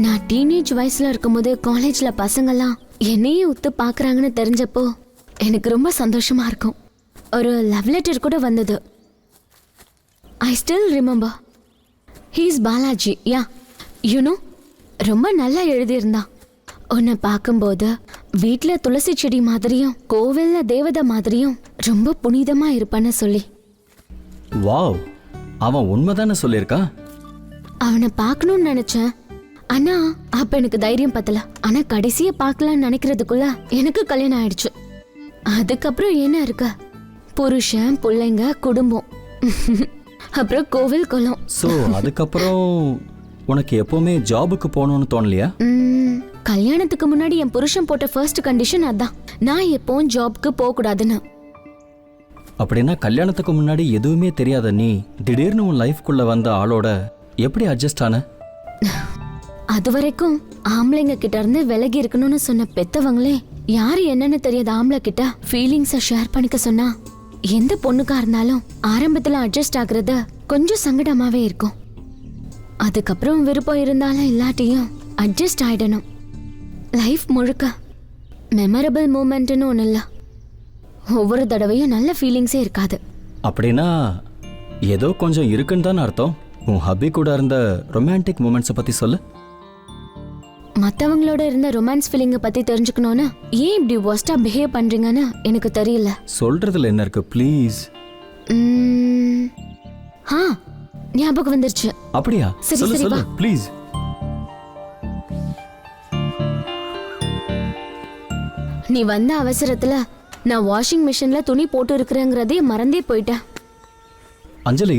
நான் டீனேஜ் வயசுல இருக்கும்போது காலேஜ்ல பசங்கெல்லாம் என்னையே உத்து பாக்குறாங்கன்னு தெரிஞ்சப்போ எனக்கு ரொம்ப சந்தோஷமா இருக்கும். ஒரு லவ் லெட்டர் கூட வந்தது. I still remember. He is Balaji. Yeah, you know, ரொம்ப நல்லா எழுதியிருந்தான். உன்னை பார்க்கும்போது வீட்டில் துளசி செடி மாதிரியும் கோவில்ல தேவதை மாதிரியும் ரொம்ப புனிதமா இருப்பான்னு சொல்லி. வாவ், அவன் உண்மைதானே சொல்லியிருக்கான். அவனை பார்க்கணும்னு நினைச்சேன். ஆனா அப்ப எனக்கு தைரியம் பத்தல. ஆனா கடைசிய பார்க்கலாம்னு நினைக்கிறதுக்குள்ள எனக்கு கல்யாணம் ஆயிடுச்சு. அதுக்கப்புறம் என்ன இருக்க, புருஷன், பிள்ளைங்க, குடும்பம், அப்புறம் கோவில் குளம். சோ அதுக்கப்புறம் உனக்கு எப்பவுமே ஜாபுக்கு போகணும்னு தோணலையா? கல்யாணத்துக்கு முன்னாடி என் புருஷன் போட்ட ஃபர்ஸ்ட் கண்டிஷன் அதான், நான் எப்பவும் ஜாப்க்கு போக கூடாதுன்னு. அப்படின்னா கல்யாணத்துக்கு முன்னாடி எதுவுமே தெரியாத நீ திடீர்னு உன் லைஃப்குள்ள வந்த ஆளோட எப்படி அட்ஜஸ்ட் ஆன? அது வரைக்கும் ஆம்பளைங்க கிட்ட இருந்து விலகி இருக்கணும்னு சொன்ன பெத்தவங்களே யாரு என்னன்னு தெரியாத ஆம்பளை கிட்ட ஃபீலிங்ஸை ஷேர் பண்ணிக்க சொன்னா எந்த பொண்ணுக்கா இருந்தாலும் ஆரம்பத்துல அட்ஜஸ்ட் ஆகுறது கொஞ்சம் சங்கடமாவே இருக்கும். அதுக்கப்புறம் விருப்பம் இருந்தாலும் இல்லாட்டியும் அட்ஜஸ்ட் ஆயிடணும். லைஃப் முழுக்க மெமரபிள் மூமெண்ட்னு ஒன்று இல்லை. ஒவ்வொரு தடவையும் நல்ல ஃபீலிங்ஸே இருக்காது. அப்படின்னா ஏதோ கொஞ்சம் இருக்குன்னு தானே அர்த்தம். உன் ஹப்பி கூட இருந்த ரொமான்டிக் மூமெண்ட்ஸை பத்தி சொல்லு. மற்றவங்களோட இருந்த ரொமான்ஸ் ஃபீலிங்கை பற்றி தெரிஞ்சுக்கணும்னா ஏன் இப்படி ஒஸ்டா பிஹேவ் பண்ணுறீங்கன்னு எனக்கு தெரியல. சொல்றதுல என்ன இருக்கு ப்ளீஸ்? ஞாபகம் வந்துருச்சு. அப்படியா? சரி, சொல்லு சரி, சொல்லு வா. ப்ளீஸ். நீ வந்த அவசரத்துல நான் வாஷிங் மிஷின்ல துணி போட்டு இருக்கிறேங்கிறதே மறந்தே போயிட்டேன். அஞ்சலி,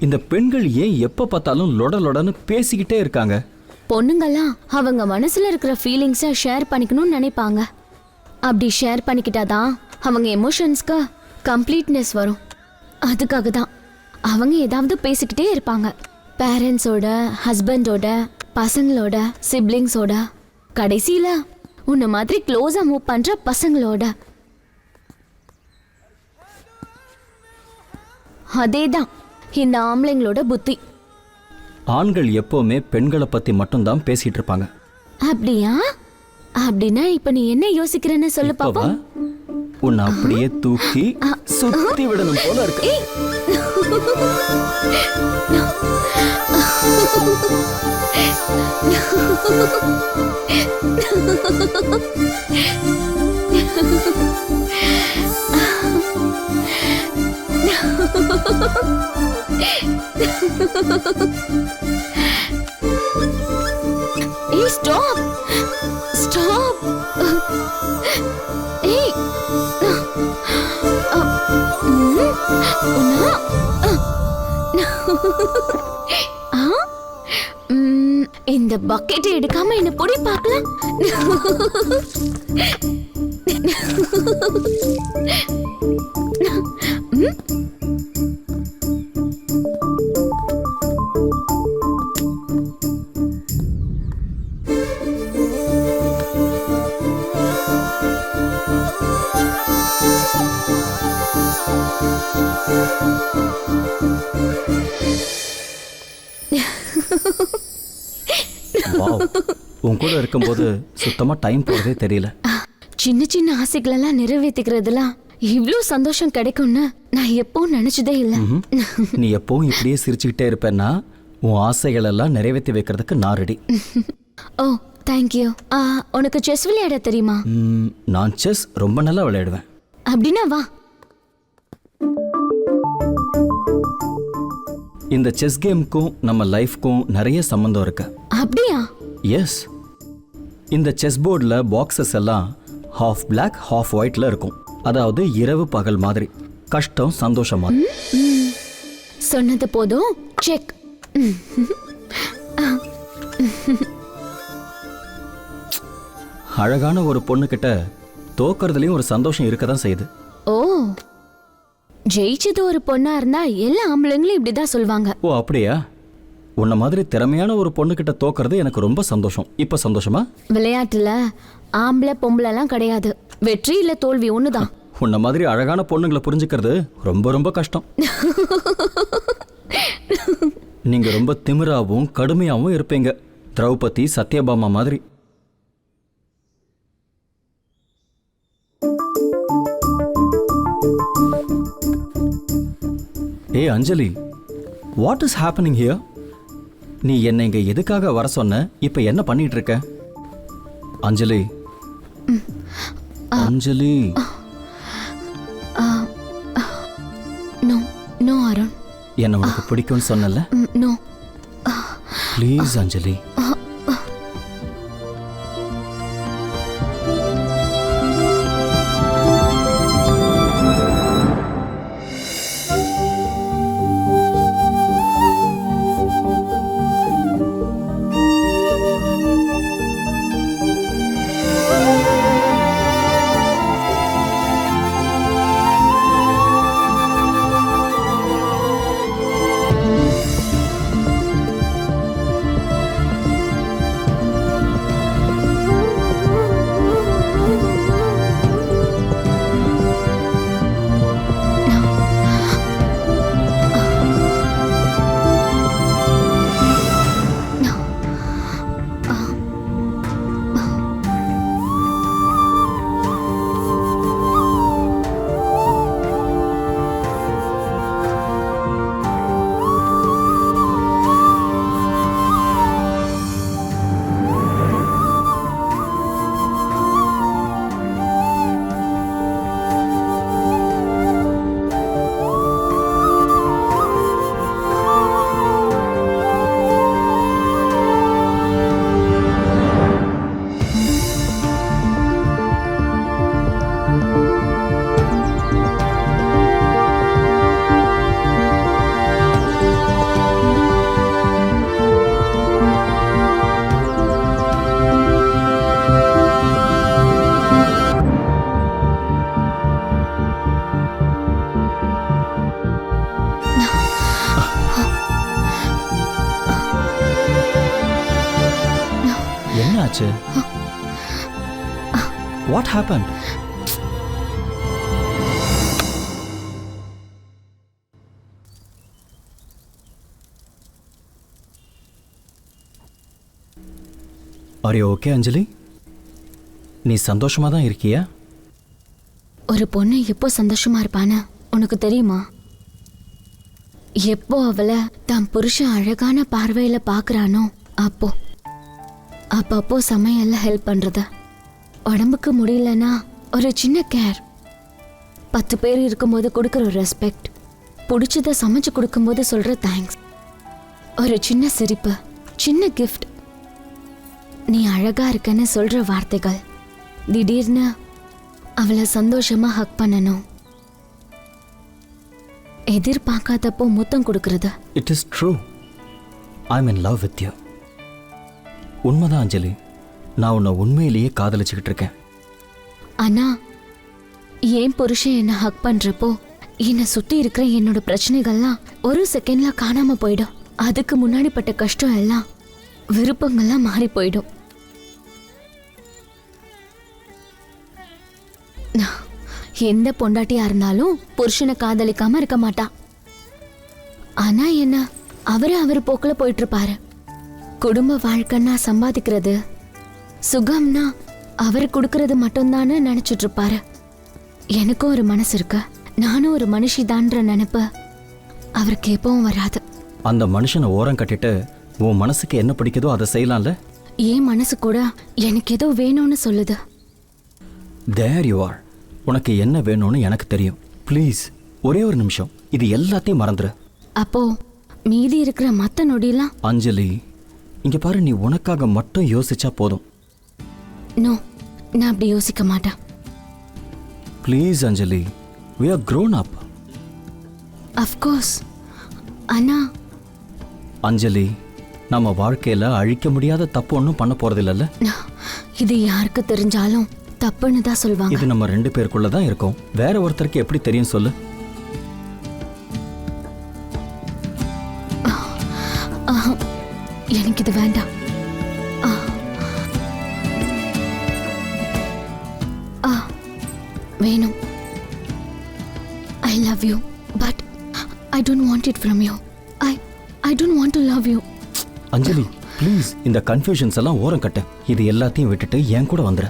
இந்த பெண்கள் ஏன் எப்ப பார்த்தாலும் லொட லொடன்னு பேசிக்கிட்டே இருக்காங்க? பொண்ணுங்கெல்லாம் அவங்க மனசுல இருக்கிற ஃபீலிங்ஸை ஷேர் பண்ணிக்கணும்னு நினைப்பாங்க. அப்படி ஷேர் பண்ணிக்கிட்டாதான் அவங்க எமோஷன்ஸ்க்கு கம்ப்ளீட்னஸ் வரும். அதுக்காக தான் அவங்க ஏதாவது பேசிக்கிட்டே இருப்பாங்க. பேரண்ட்ஸோட, ஹஸ்பண்டோட, பசங்களோட, சிப்ளிங்ஸோட, கடைசியில உன்னை மாதிரி க்ளோஸா மூவ் பண்ற பசங்களோட. அதேதான் இந்த ஆம்பளைங்களோட புத்தி. ஆண்கள் எப்பவுமே பெண்களை பத்தி மட்டும்தான் பேசிட்டு இருப்பாங்க. அப்படியா? அப்படின்னா இப்ப நீ என்ன யோசிக்கிறன்னு சொல்லு பாப்பா. உன்னை அப்படியே தூக்கி சுத்தி விடணும் போல இருக்கு. Stop! Stop! இந்த பக்கெட்டை எடுக்காம என்ன பொடி பார்க்கலாம். வாவ், உன் கூட இருக்கும்போது சுத்தமா டைம் போறதே தெரியல. சின்ன சின்ன ஆசைகளெல்லாம் நிறைவேற்றிக்கிறதுலாம் இவ்ளோ சந்தோஷம் கிடைக்கும்னு நான் எப்பவும் நினைச்சதே இல்ல. நீ எப்பவும் இப்படியே சிரிச்சுக்கிட்டே இருப்பேன்னா உன் ஆசைகள் எல்லாம் நிறைவேற்றி வைக்கிறதுக்கு நான் ரெடி. ஓ தேங்க்யூ. உனக்கு செஸ் விளையாட தெரியுமா? நான் செஸ் ரொம்ப நல்லா விளையாடுவேன். அப்படின்னா வா. இந்த செஸ் கேமுக்கும் நம்ம லைஃப்க்கும் நிறைய சம்பந்தம் இருக்கு. அப்படியா? எஸ். இந்த செஸ் போர்டில் பாக்ஸஸ் எல்லாம் ஹாஃப் பிளாக் ஹாஃப் ஒயிட்ல இருக்கும். அதாவது இரவு பகல் மாதிரி, கஷ்டம் சந்தோஷம் மாதிரி. சொன்னது போதும். செக். அழகான ஒரு பொண்ணுகிட்ட தோக்கறதுலயும் ஒரு சந்தோஷம் இருக்க தான் செய்யுது. ஓ, ஜெயிச்சது ஒரு பொண்ணா இருந்தா எல்லா ஆம்பளைங்களும் இப்படிதான் சொல்வாங்க. ஓ அப்படியா? உன்ன மாதிரி திறமையான ஒரு பொண்ணுகிட்ட தோக்கறது எனக்கு ரொம்ப சந்தோஷம். இப்ப சந்தோஷமா? விளையாட்டுல ஆம்பளை பொம்பளை எல்லாம் கிடையாது. வெற்றி இல்ல தோல்வி ஒண்ணுதான். உன்ன மாதிரி அழகான பொண்ணுங்களை புரிஞ்சுக்கிறது ரொம்ப ரொம்ப கஷ்டம். நீங்க ரொம்ப திமிராவும் கடுமையாவும் இருப்பீங்க, திரௌபதி சத்யபாமா மாதிரி. ஏ அஞ்சலி, வாட் இஸ் ஹேப்பனிங் ஹியர்? நீ என்னை இங்க எதுக்காக வர சொன்ன? இப்ப என்ன பண்ணிட்டு இருக்க? அஞ்சலி, அஞ்சலி. No no Arun. என்ன உனக்கு பிடிக்கும்னு சொன்னல? No please Anjali. என்னாச்சு? What happened? Are you okay அஞ்சலி? நீ சந்தோஷமா தான் இருக்கியா? ஒரு பொண்ணு எப்போ சந்தோஷமா இருப்பான்னு உனக்கு தெரியுமா? எப்போ அவளை தான் புருஷன் அழகான பார்வையில பாக்குறானோ அப்போ சமையல்ல ஹெல்ப் பண்றது, உடம்புக்கு முடியலன்னா ஒரு சின்ன கேர், 10 பேர் இருக்கும்போது கொடுக்குற ஒரு ரெஸ்பெக்ட், பிடிச்சத சமைச்சு கொடுக்கும்போது சொல்ற தேங்க்ஸ், ஒரு சின்ன சிரிப்பு, சின்ன கிஃப்ட், நீ அழகா இருக்கன்னு சொல்ற வார்த்தைகள், திடீர்னு அவளை சந்தோஷமா ஹக் பண்ணணும். எதிர்பார்க்காதப்போ முத்தம் கொடுக்கறது. It is true. I am in love with you. உண்மைதான் அஞ்சலி, நான் உன்னை உண்மையிலேயே காதலிச்சுக்கிட்டு இருக்கேன். ஆனா என் புருஷன் என்ன ஹக் பண்றப்போ என்னை சுத்தி இருக்கிற என்னோட பிரச்சனைகள்லாம் ஒரு செகண்ட்ல காணாம போயிடும். அதுக்கு முன்னாடி பட்ட கஷ்டம் எல்லாம் விருப்பங்கள்லாம் மாறி போயிடும். எந்த பொண்டாட்டியா இருந்தாலும் புருஷனை காதலிக்காம இருக்க மாட்டா. ஆனா என்ன, அவர் போக்குல போயிட்டு இருப்பாரு. குடும்ப வாழ்க்கைன்னா சம்பாதிக்கிறது, சுகம்னா அவர் கொடுக்கறது மட்டும்தான்னு நினைச்சிட்டு இருப்பாரு. எனக்கும் ஒரு மனசு இருக்கு, நானும் ஒரு மனுஷிதான்ற நினைப்பு அவருக்கு எப்பவும் வராது. அந்த மனுஷனை ஓரம் கட்டிட்டு உன் மனசுக்கு என்ன பிடிக்குதோ அதை செய்யலாம்ல. என் மனசு கூட எனக்கு ஏதோ வேணும்னு சொல்லுது. There you are. உனக்கு என்ன வேணும்னு எனக்கு தெரியும். ப்ளீஸ் ஒரே ஒரு நிமிஷம் இது எல்லாத்தையும் மறந்துரு. அப்போ மீதி இருக்கிற மத்த நொடியெல்லாம்? அஞ்சலி இங்க பாரு, நீ உனக்காக மட்டும் யோசிச்சா போதும். நோ, நான் அப்படி யோசிக்க மாட்டேன். Please Anjali, we are grown up. Of course. ஆனா அஞ்சலி, நம்ம வாழ்க்கையில அழிக்க முடியாத தப்பு ஒன்றும் பண்ண போறதில்லைல்ல. இது யாருக்கு தெரிஞ்சாலும் தப்புன்னு தான் சொல்வாங்க. இது நம்ம 2 பேருக்குள்ள தான் இருக்கும். வேற ஒருத்தருக்கு எப்படி தெரியும் சொல்லு? எனக்கு இது வேண்டாம். வேணும். I love you, but I don't want it from you. I don't want to love you. Anjali please, இந்த கன்ஃபியூஷன்ஸ் எல்லாம் ஓரம் கட்டு. இது எல்லாத்தையும் விட்டுட்டு என் கூட வந்துரு.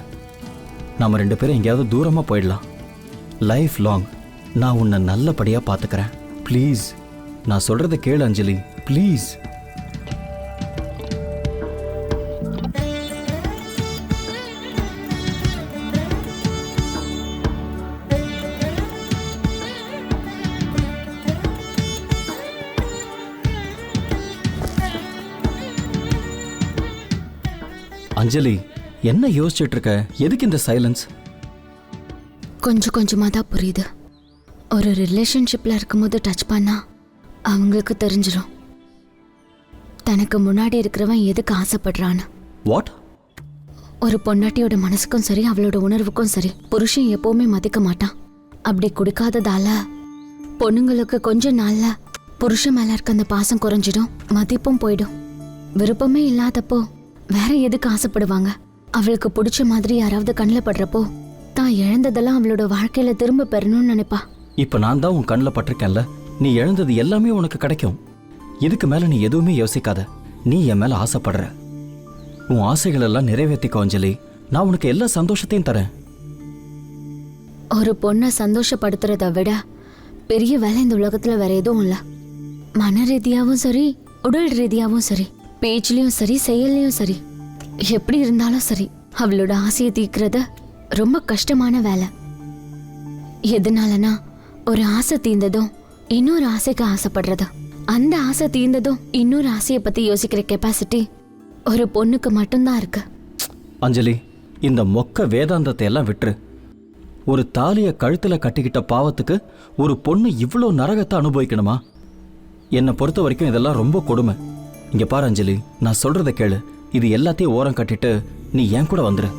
நம்ம 2 பேரும் எங்கேயாவது தூரமா போயிடலாம். லைஃப் லாங் நான் உன்னை நல்லபடியா பாத்துக்கிறேன். ப்ளீஸ் நான் சொல்றதை கேளு அஞ்சலி, ப்ளீஸ். அஞ்சலி என்ன யோசிச்சுட்டு இருக்க? எதுக்கு இந்த சைலன்ஸ்? கொஞ்சம் கொஞ்சமா தான் புரியுது. ஒரு ரிலேஷன்ஷிப்ல இருக்கும்போது டச் பண்ணா அவங்களுக்கு தெரிஞ்சிடும் தனக்கு முன்னாடி இருக்கிறவன் எதுக்கு ஆசைப்படுறான்னு. வாட்? ஒரு பொண்டாட்டியோட மனசுக்கும் சரி, அவளோட உணர்வுக்கும் சரி, புருஷன் எப்பவுமே மதிக்க மாட்டான். அப்படி கொடுக்காததால பொண்ணுங்களுக்கு கொஞ்ச நாள்ல புருஷன் மேல இருக்க அந்த பாசம் குறைஞ்சிடும், மதிப்பும் போயிடும். விருப்பமே இல்லாதப்போ வேற எதுக்கு ஆசைப்படுவாங்க? அவளுக்கு பிடிச்ச மாதிரி யாராவது கண்ணில் படுறப்போ தான் இழந்ததெல்லாம் அவளோட வாழ்க்கையில திரும்ப பெறணும்னு நினைப்பா. இப்ப நான் தான் உன் கண்ணில் பட்டிருக்கேன்ல, நீ இழந்தது எல்லாமே உனக்கு கிடைக்கும். இதுக்கு மேல நீ எதுவுமே யோசிக்காத. நீ என் மேல ஆசைப்படுற, உன் ஆசைகள் எல்லாம் நிறைவேற்றிக்கோ அஞ்சலி. நான் உனக்கு எல்லா சந்தோஷத்தையும் தரேன். ஒரு பொண்ணை சந்தோஷப்படுத்துறத விட பெரிய வேலை இந்த உலகத்துல வேற எதுவும் இல்ல. மன ரீதியாவும் சரி, உடல் ரீதியாவும் சரி, பேச்சுலயும் சரி, செயல்லையும் சரி, எப்படி இருந்தாலும் சரி, அவளோட ஆசையை தீர்க்கிறது ரொம்ப கஷ்டமான வேலை. எதனாலனா ஒரு ஆசை தீர்ந்ததும் இன்னொரு ஆசைக்கு ஆசைப்படுறது, அந்த ஆசை தீர்ந்ததும் இன்னொரு ஆசையை பத்தி யோசிக்கிற கெப்பாசிட்டி ஒரு பொண்ணுக்கு மட்டும்தான் இருக்கு. அஞ்சலி, இந்த மொக்க வேதாந்தத்தை எல்லாம் விட்டுரு. ஒரு தாலிய கழுத்துல கட்டிக்கிட்ட பாவத்துக்கு ஒரு பொண்ணு இவ்வளோ நரகத்தை அனுபவிக்கணுமா? என்னை பொறுத்த வரைக்கும் இதெல்லாம் ரொம்ப கொடுமை. இங்க பாரு அஞ்சலி, நான் சொல்றதை கேளு. இது எல்லாத்தையும் ஓரம் கட்டிட்டு நீ என் கூட வந்துரு.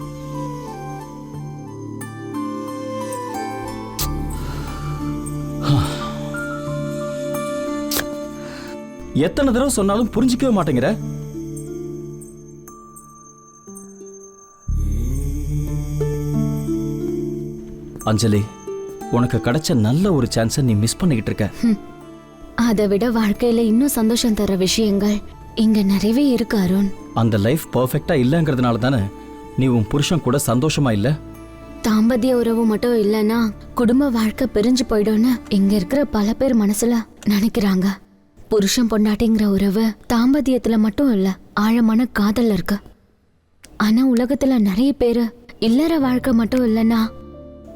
எத்தனை தடவை சொன்னாலும் புரிஞ்சிக்கவே மாட்டேங்கிற. அஞ்சலி, உனக்கு கிடைச்ச நல்ல ஒரு சான்ஸை நீ மிஸ் பண்ணிக்கிட்டு இருக்க. அதை விட வாழ்க்கையில இன்னும் சந்தோஷம் தர விஷயங்கள் இங்க நிறையவே இருக்கு அருண். அந்த லைஃப் பர்ஃபெக்டா இல்லைங்கிறதுனால தானே நீ உன் புருஷன் கூட சந்தோஷமா இல்ல? தாம்பத்திய உறவு மட்டும் இல்லைன்னா குடும்ப வாழ்க்கை பிரிஞ்சு போயிடும்னு இங்க இருக்கிற பல பேர் மனசுல நினைக்கிறாங்க. புருஷன் பொண்டாட்டிங்கிற உறவு தாம்பத்தியத்துல மட்டும் இல்ல, ஆழமான காதல் இருக்கு. ஆனா உலகத்துல நிறைய பேரு இல்லற வாழ்க்கை மட்டும் இல்லைன்னா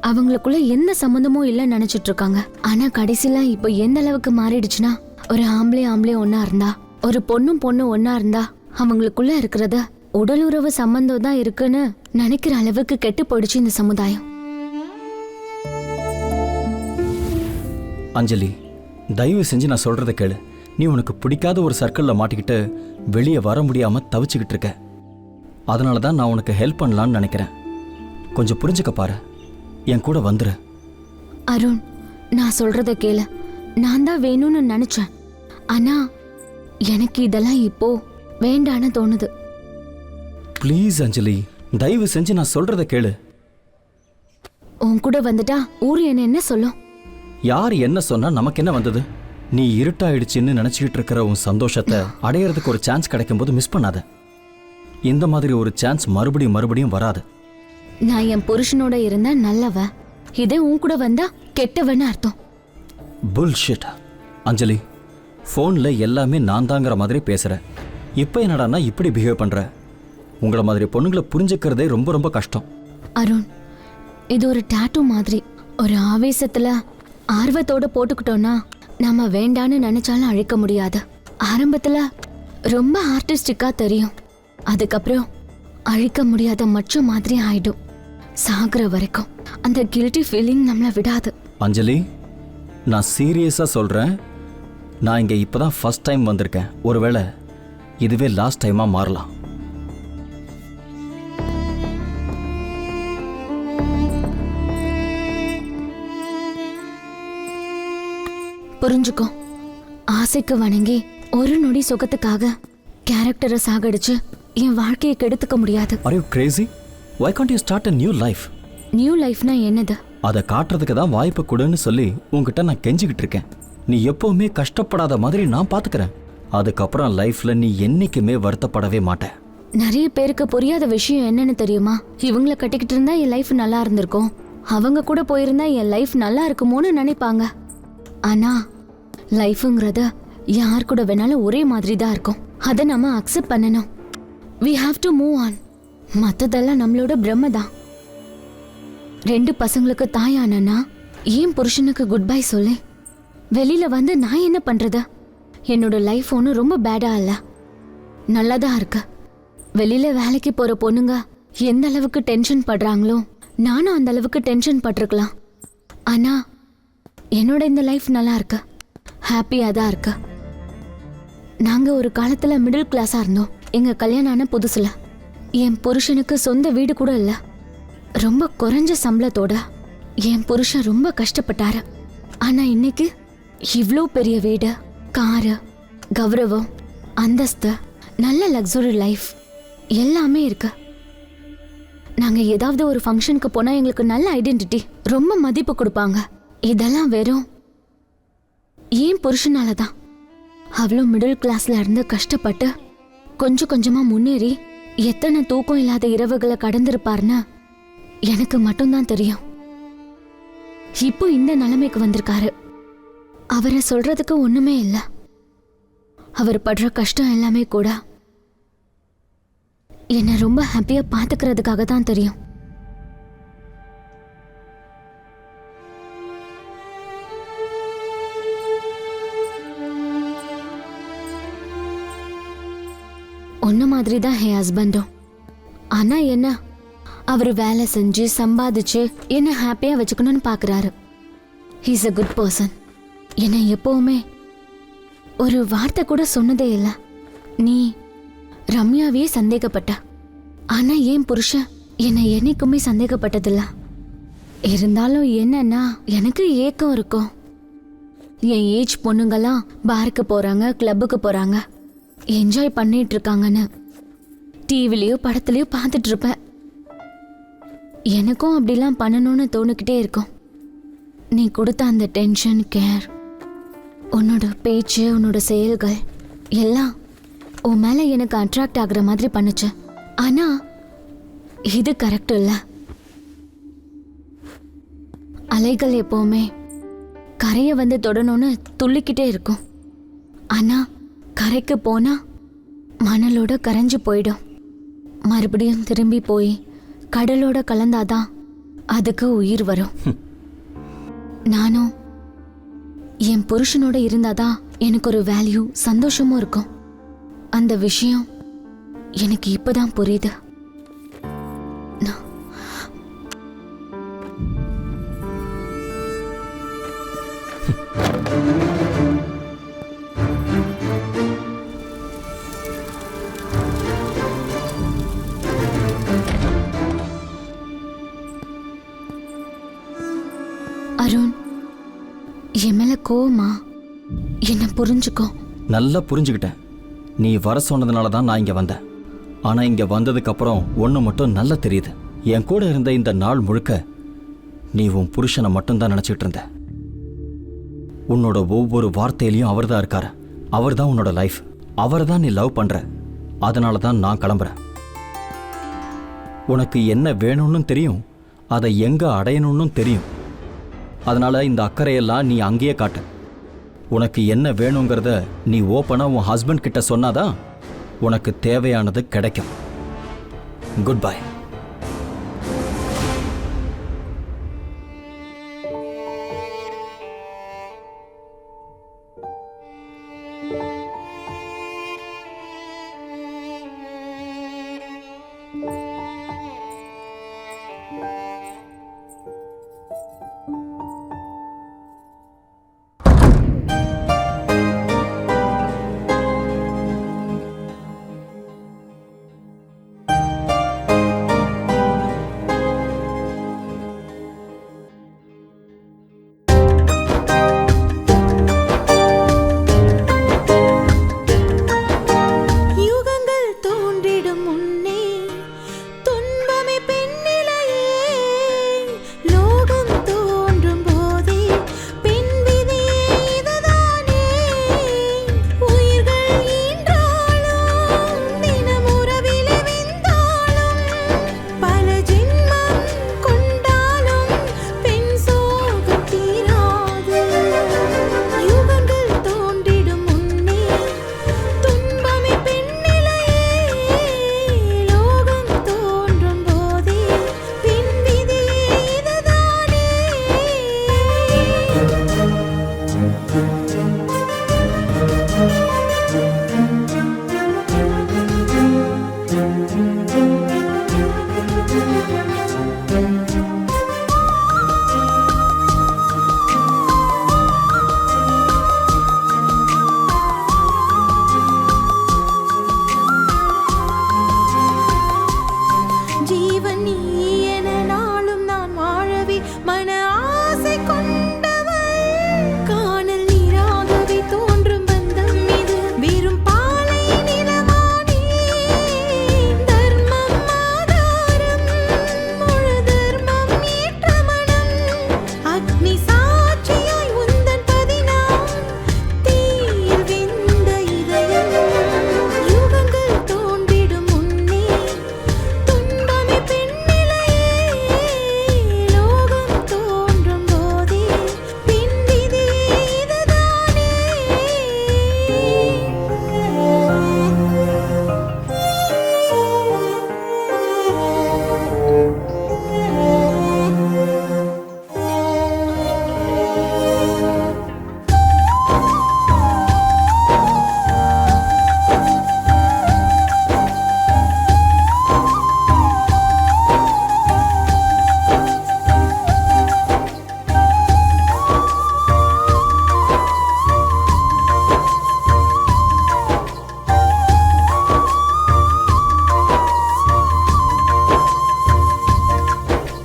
அவங்களுக்குள்ள எந்த சம்மந்தமும் இல்லைன்னு நினைச்சிட்டு இருக்காங்க. ஆனா கடைசியில இப்ப எந்த அளவுக்கு மாறிடுச்சுன்னா, ஒரு ஆம்பளை ஒன்னா இருந்தா, ஒரு பொண்ணு ஒன்னா இருந்தா அவங்களுக்குள்ள இருக்கிறத உடல் உறவு சம்பந்தம் தான் இருக்குன்னு நினைக்கிற அளவுக்கு கெட்டு போயிடுச்சு இந்த சமுதாயம். அஞ்சலி, தயவு செஞ்சு நான் சொல்றத கேளு. நீ உனக்கு பிடிக்காத ஒரு சர்க்கிளில் மாட்டிக்கிட்டு வெளியே வர முடியாம தவிச்சுக்கிட்டு இருக்க. அதனால தான் நான் உனக்கு ஹெல்ப் பண்ணலான்னு நினைக்கிறேன். கொஞ்சம் புரிஞ்சுக்க பாரு. என் கூட வந்துரு. அருண், நான் சொல்றத கேளு. நான் தான் வேணும்னு நினைச்சேன். ஆனா எனக்கு இதெல்லாம் இப்போ வேண்டான்னு தோணுது. ப்ளீஸ் அஞ்சலி, தயவு செஞ்சு நான் சொல்றத கேளு. உன் கூட வந்துட்டா ஊர் என்ன சொல்லும்? யார் என்ன சொன்னா நமக்கு என்ன வந்தது? நீ இருட்டாயிடுச்சுன்னு நினைச்சுக்கிட்டு இருக்கிற உன் சந்தோஷத்தை அடையறதுக்கு ஒரு சான்ஸ் கிடைக்கும்போது மிஸ் பண்ணாத. இந்த மாதிரி ஒரு சான்ஸ் மறுபடியும் மறுபடியும் வராது. நான் என் புருஷனோட இருந்தா நல்லவ, இதே உன் கூட வந்தா கெட்டவன்னு அர்த்தம். புல்ஷிட். அஞ்சலி, ஃபோன்ல எல்லாமே நான் தாங்கிற மாதிரி பேசுற. இப்போ என்னடான்னா இப்படி பிஹேவ் பண்ற. உங்களை மாதிரி பொண்ணுங்களை புரிஞ்சுக்கிறதே ரொம்ப ரொம்ப கஷ்டம். அருண், இது ஒரு டாட்டூ மாதிரி. ஒரு ஆவேசத்துல ஆர்வத்தோட போட்டுக்கிட்டோம்னா நாம வேண்டான்னு நினைச்சாலும் அழிக்க முடியாது. ஆரம்பத்துல ரொம்ப ஆர்டிஸ்டிக்கா தெரியும், அதுக்கப்புறம் அழிக்க முடியாத மச்சம் மாதிரி ஆயிடும். சாகுற வரைக்கும் அந்த கில்ட்டி ஃபீலிங் நம்மள விடாது. அஞ்சலி, நான் சீரியஸா சொல்றேன். நான் இங்க இப்பதான் ஃபர்ஸ்ட் டைம் வந்திருக்கேன். ஒருவேளை இதுவே லாஸ்ட் டைமா மாறலாம். புரிஞ்சுக்கோ, ஆசைக்கு வணங்கி ஒரு நொடி சுகத்துக்காக கேரக்டரை சாகடிச்சு என் வாழ்க்கையை கெடுத்துக்க முடியாது. Are you crazy? Why can't you start a new life? New லைஃப்னா என்னது? அதை காட்டுறதுக்கு தான் வாய்ப்பு கொடுன்னு சொல்லி உன்கிட்ட நான் கெஞ்சிக்கிட்டு இருக்கேன். நீ எப்பவுமே கஷ்டப்படாத மாதிரி நான் பாத்துக்கிறேன். அதுக்கப்புறம் லைஃப்ல நீ என்னைக்குமே வருத்தப்படவே மாட்டேன். நிறைய பேருக்கு புரியாத விஷயம் என்னன்னு தெரியுமா? இவங்கள கட்டிக்கிட்டு இருந்தா என் லைஃப் நல்லா இருந்திருக்கும், அவங்க கூட போயிருந்தா என் லைஃப் நல்லா இருக்குமோன்னு நினைப்பாங்க. ஆனா லைஃப்ங்கிறது யார் கூட வேணாலும் ஒரே மாதிரி தான் இருக்கும். அதை நம்ம அக்செப்ட் பண்ணணும். we have to move on. மத்ததெல்லாம் நம்மளோட பிரம்ம தான். 2 பசங்களுக்கு தாயானா ஏன் புருஷனுக்கு குட் பை சொல்லி வெளியில வந்து நான் என்ன பண்றது? என்னோட லைஃப் ஒன்றும் ரொம்ப பேடா இல்ல, நல்லதா இருக்கு. வெளியில வேலைக்கு போற பொண்ணுங்க எந்த அளவுக்கு டென்ஷன் படுறாங்களோ நானும் அந்த அளவுக்கு டென்ஷன் பட்டிருக்கலாம். ஆனா என்னோட இந்த லைஃப் நல்லா இருக்கு, ஹாப்பியா தான் இருக்கு. நாங்க ஒரு காலத்துல மிடில் கிளாஸா இருந்தோம். எங்க கல்யாணம் ஆன புதுசுல என் புருஷனுக்கு சொந்த வீடு கூட இல்ல. ரொம்ப குறைஞ்ச சம்பளத்தோட என் புருஷன் ரொம்ப கஷ்டப்பட்டாரு. ஆனா இன்னைக்கு இவ்ளோ பெரிய வீடு, காரு, கௌரவம், அந்தஸ்து, நல்ல லக்ஸுரி லைஃப் எல்லாமே இருக்கு. நாங்க ஏதாவது ஒரு ஃபங்க்ஷனுக்கு போனா எங்களுக்கு நல்ல ஐடென்டிட்டி, ரொம்ப மதிப்பு கொடுப்பாங்க. இதெல்லாம் வெறும் ஏன் புருஷனால தான். அவ்வளோ மிடில் கிளாஸ்ல இருந்து கஷ்டப்பட்டு கொஞ்சம் கொஞ்சமா முன்னேறி எத்தனை தூக்கம் இல்லாத இரவுகளை கடந்திருப்பார்னு எனக்கு மட்டும்தான் தெரியும். இப்போ இந்த நிலைமைக்கு வந்திருக்காரு. அவரை சொல்றதுக்கு ஒண்ணுமே இல்லை. அவர் படுற கஷ்டம் எல்லாமே கூட என்னை ரொம்ப ஹாப்பியா பாத்துக்கிறதுக்காக தான் தெரியும். ஒன்ன மாதிரி தான் என் ஹஸ்பண்டும். ஆனா என்ன, அவர் வேலை செஞ்சு சம்பாதிச்சு என்ன ஹாப்பியா வச்சுக்கணும்னு பாக்குறாரு. He's a good person. என்னை எப்பவுமே ஒரு வார்த்தை கூட சொன்னதே இல்லை. நீ ரம்யாவே சந்தேகப்பட்ட, ஆனா ஏன் புருஷன் என்னை என்னைக்குமே சந்தேகப்பட்டதில்ல. இருந்தாலும் என்னன்னா எனக்கு ஏக்கம் இருக்கும். என் ஏஜ் பொண்ணுங்கெல்லாம் பாருக்கு போறாங்க, கிளப்புக்கு போறாங்க, என்ஜாய் பண்ணிட்டு இருக்காங்கன்னு டிவிலையோ படத்துலயோ பார்த்துட்டு இருப்பேன். எனக்கும் அப்படிலாம் பண்ணணும்னு தோணுக்கிட்டே இருக்கும். நீ கொடுத்த அந்த டென்ஷன், கேர், உன்னோட பேச்சு, உன்னோட செயல்கள் எல்லாம் உன் மேல எனக்கு அட்ராக்ட் ஆகுற மாதிரி பண்ணுச்சு. ஆனா இது கரெக்ட் இல்ல. அலைகள் எப்பவுமே கரையை வந்து தொடணும்னு துள்ளிக்கிட்டே இருக்கும். ஆனா கரைக்கு போனா மணலோட கரைஞ்சு போயிடும். மறுபடியும் திரும்பி போய் கடலோட கலந்தாதான் அதுக்கு உயிர் வரும். நானும் என் புருஷனோட இருந்தாதான் எனக்கு ஒரு வேல்யூ, சந்தோஷமும் இருக்கும். அந்த விஷயம் எனக்கு இப்பதான் புரியுது. மேல கோவமா? என்ன புரிஞ்சுக்கோ. நல்லா புரிஞ்சுக்கிட்டேன். நீ வர சொன்னதுனால தான் நான் இங்கே வந்தேன். ஆனால் இங்கே வந்ததுக்கப்புறம் ஒன்று மட்டும் நல்லா தெரியுது. என் கூட இருந்த இந்த நாள் முழுக்க நீ உன் புருஷனை மட்டும்தான் நினச்சிட்டு இருந்த. உன்னோட ஒவ்வொரு வார்த்தையிலையும் அவர் தான் இருக்காரு. அவர் தான் உன்னோட லைஃப். அவரை தான் நீ லவ் பண்ணுற. அதனால தான் நான் கிளம்புறேன். உனக்கு என்ன வேணும்னு தெரியும், அதை எங்கே அடையணும்னு தெரியும். அதனால இந்த அக்கறையெல்லாம் நீ அங்கேயே காட்டு. உனக்கு என்ன வேணுங்கிறத நீ ஓப்பனாக உன் ஹஸ்பண்ட் கிட்ட சொன்னாதான் உனக்கு தேவையானது கிடைக்கும். Good bye. யுகங்கள் தோன்றிடும் முன்னே துன்பமே பெண்ணிலையே, லோகம் தோன்றும் போதே பெண் விதியே இதுதானே. உயிர்கள் ஈன்றாலும் தினம் உறவிலே வெந்தாலும், பல ஜென்மம் கொண்டாலும் பெண் சோகம் தீராது. யுகங்கள் தோன்றிடும் முன்னே துன்பமே பெண்ணிலையே, லோகம் தோன்றும் போதே பெண் விதியே இதுதானே. ஜீவன் நீ என நாளும் நான் வாழவே மன ஆசை கொண்டவள். காணல் நீராகவே தோன்றும் பந்தம் இது வெறும் பாலை நிலமானே. தர்மம் ஆதாரம், முழு தர்மம் ஏற்ற மனம். அக்னி சாட்சியாய் உந்தன் பதினான் தீயில் வெந்த இதயம். யுகங்கள் தோன்றிடும் முன்னே துன்பமே பெண்ணிலையே, லோகம் தோன்றும் போதே பெண் விதியே இதுதானே.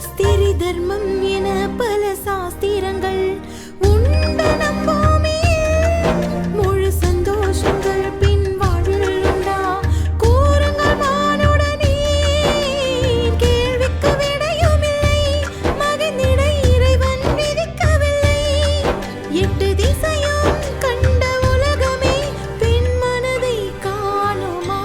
ஸ்திரி தர்மம் என பல சாஸ்திரங்கள் உண்டு நம் பூமியில். முழு சந்தோஷங்கள் பின் வாழ்வில் உண்டா? கூறுங்கள் மானுடனே. கேள்விக்கு விடையுமில்லை, மகிழ்ந்திட இறைவன் விதிக்கவில்லை. எட்டு திசையும் கண்ட உலகமே பெண் மனதை காணுமா?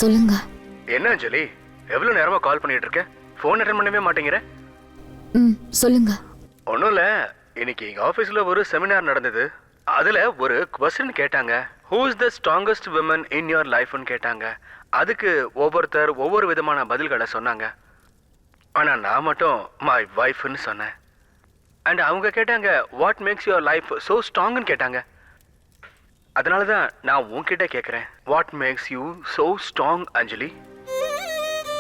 சொல்லுங்க. என்ன அஞ்சலி, எவ்வளவு நேரமா கால் பண்ணிட்டு இருக்க? போன் அட்டெண்ட் பண்ணவே மாட்டேங்கிற. சொல்லுங்க. ஒன்றும் இல்லை, இன்னைக்கு எங்கள் ஆஃபீஸில் ஒரு செமினார் நடந்தது. அதில் ஒரு கொஸ்டின் கேட்டாங்க, who is the strongest women in your லைஃப்னு கேட்டாங்க. அதுக்கு ஒவ்வொருத்தர் ஒவ்வொரு விதமான பதில்களை சொன்னாங்க. ஆனால் நான் மட்டும் மை வைஃப்னு சொன்னேன். அண்ட் அவங்க கேட்டாங்க, what makes your life so ஸ்ட்ராங்னு கேட்டாங்க. அதனால தான் நான் உன்கிட்ட கேட்குறேன், what makes you so strong Anjali?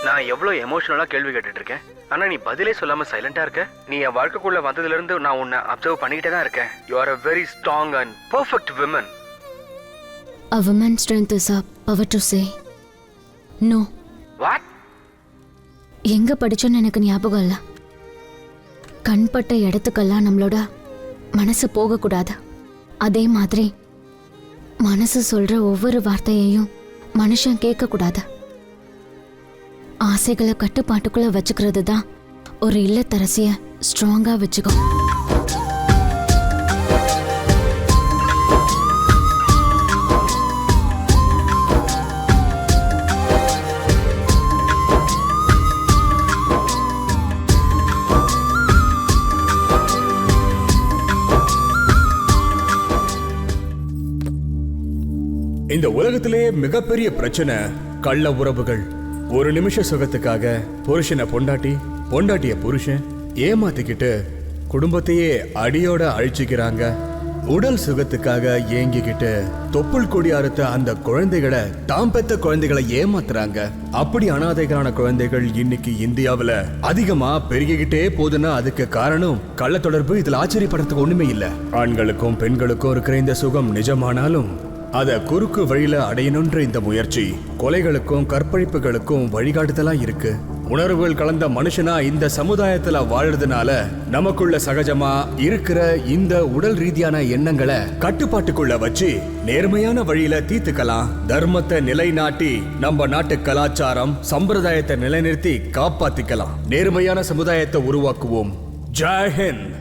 நான் எவ்வளோ எமோஷனலாக கேள்வி கேட்டுட்டு இருக்கேன், ஆனால் நீ பதிலே சொல்லாமல் சைலண்டாக இருக்க. நீ என் வாழ்க்கைக்குள்ளே வந்ததுலேருந்து நான் உன்னை அப்சர்வ் பண்ணிக்கிட்டே தான் இருக்கேன். You are a very strong and perfect women. A woman's strength is a power to say no. What? எங்க படிச்சோன்னு எனக்கு ஞாபகம் இல்லை. கண்பட்ட இடத்துக்கெல்லாம் நம்மளோட மனசு போகக்கூடாது. அதே மாதிரி மனசு சொல்ற ஒவ்வொரு வார்த்தையையும் மனுஷன் கேட்கக்கூடாது. ஆசைகளை கட்டுப்பாட்டுக்குள்ள வச்சுக்கிறது தான் ஒரு இல்லத்தரசிய ஸ்ட்ராங்கா வச்சுக்கும். இந்த உலகத்திலே மிகப்பெரிய பிரச்சனை கள்ள உறவுகள். ஒரு நிமிஷ சுகத்துக்காக புருஷனை பொண்டாட்டி, பொண்டாட்டிய புருஷன் ஏமாத்திக்கிட்டு குடும்பத்தையே அடியோட அழிச்சுக்கிறாங்க. உடல் சுகத்துக்காக ஏங்கிக்கிட்டு தொப்புள் கொடி அறுத்த அந்த குழந்தைகளை, தாம் பெத்த குழந்தைகளை ஏமாத்துறாங்க. அப்படி அனாதைகளான குழந்தைகள் இன்னைக்கு இந்தியாவில் அதிகமா பெருகிக்கிட்டே போகுதுன்னா அதுக்கு காரணம் கள்ள தொடர்பு. இதுல ஆச்சரியப்படுறதுக்கு ஒண்ணுமே இல்லை. ஆண்களுக்கும் பெண்களுக்கும் இருக்கிற இந்த சுகம் நிஜமானாலும் அத குறுக்கு வழியில அடையணுன்ற இந்த முயற்சி கொலைகளுக்கும் கற்பழிப்புகளுக்கும் வழிகாட்டுதலா இருக்கு. உணர்வுகள் கலந்த மனுஷனா இந்த சமுதாயத்துல வாழறதுனால நமக்குள்ள சகஜமா இருக்கிற இந்த உடல் ரீதியான எண்ணங்களை கட்டுப்பாட்டுக்குள்ள வச்சு நேர்மையான வழியில தீர்த்துக்கலாம். தர்மத்தை நிலைநாட்டி நம்ம நாட்டு கலாச்சாரம் சம்பிரதாயத்தை நிலைநிறுத்தி காப்பாத்திக்கலாம். நேர்மையான சமுதாயத்தை உருவாக்குவோம். ஜெய் ஹிந்த்.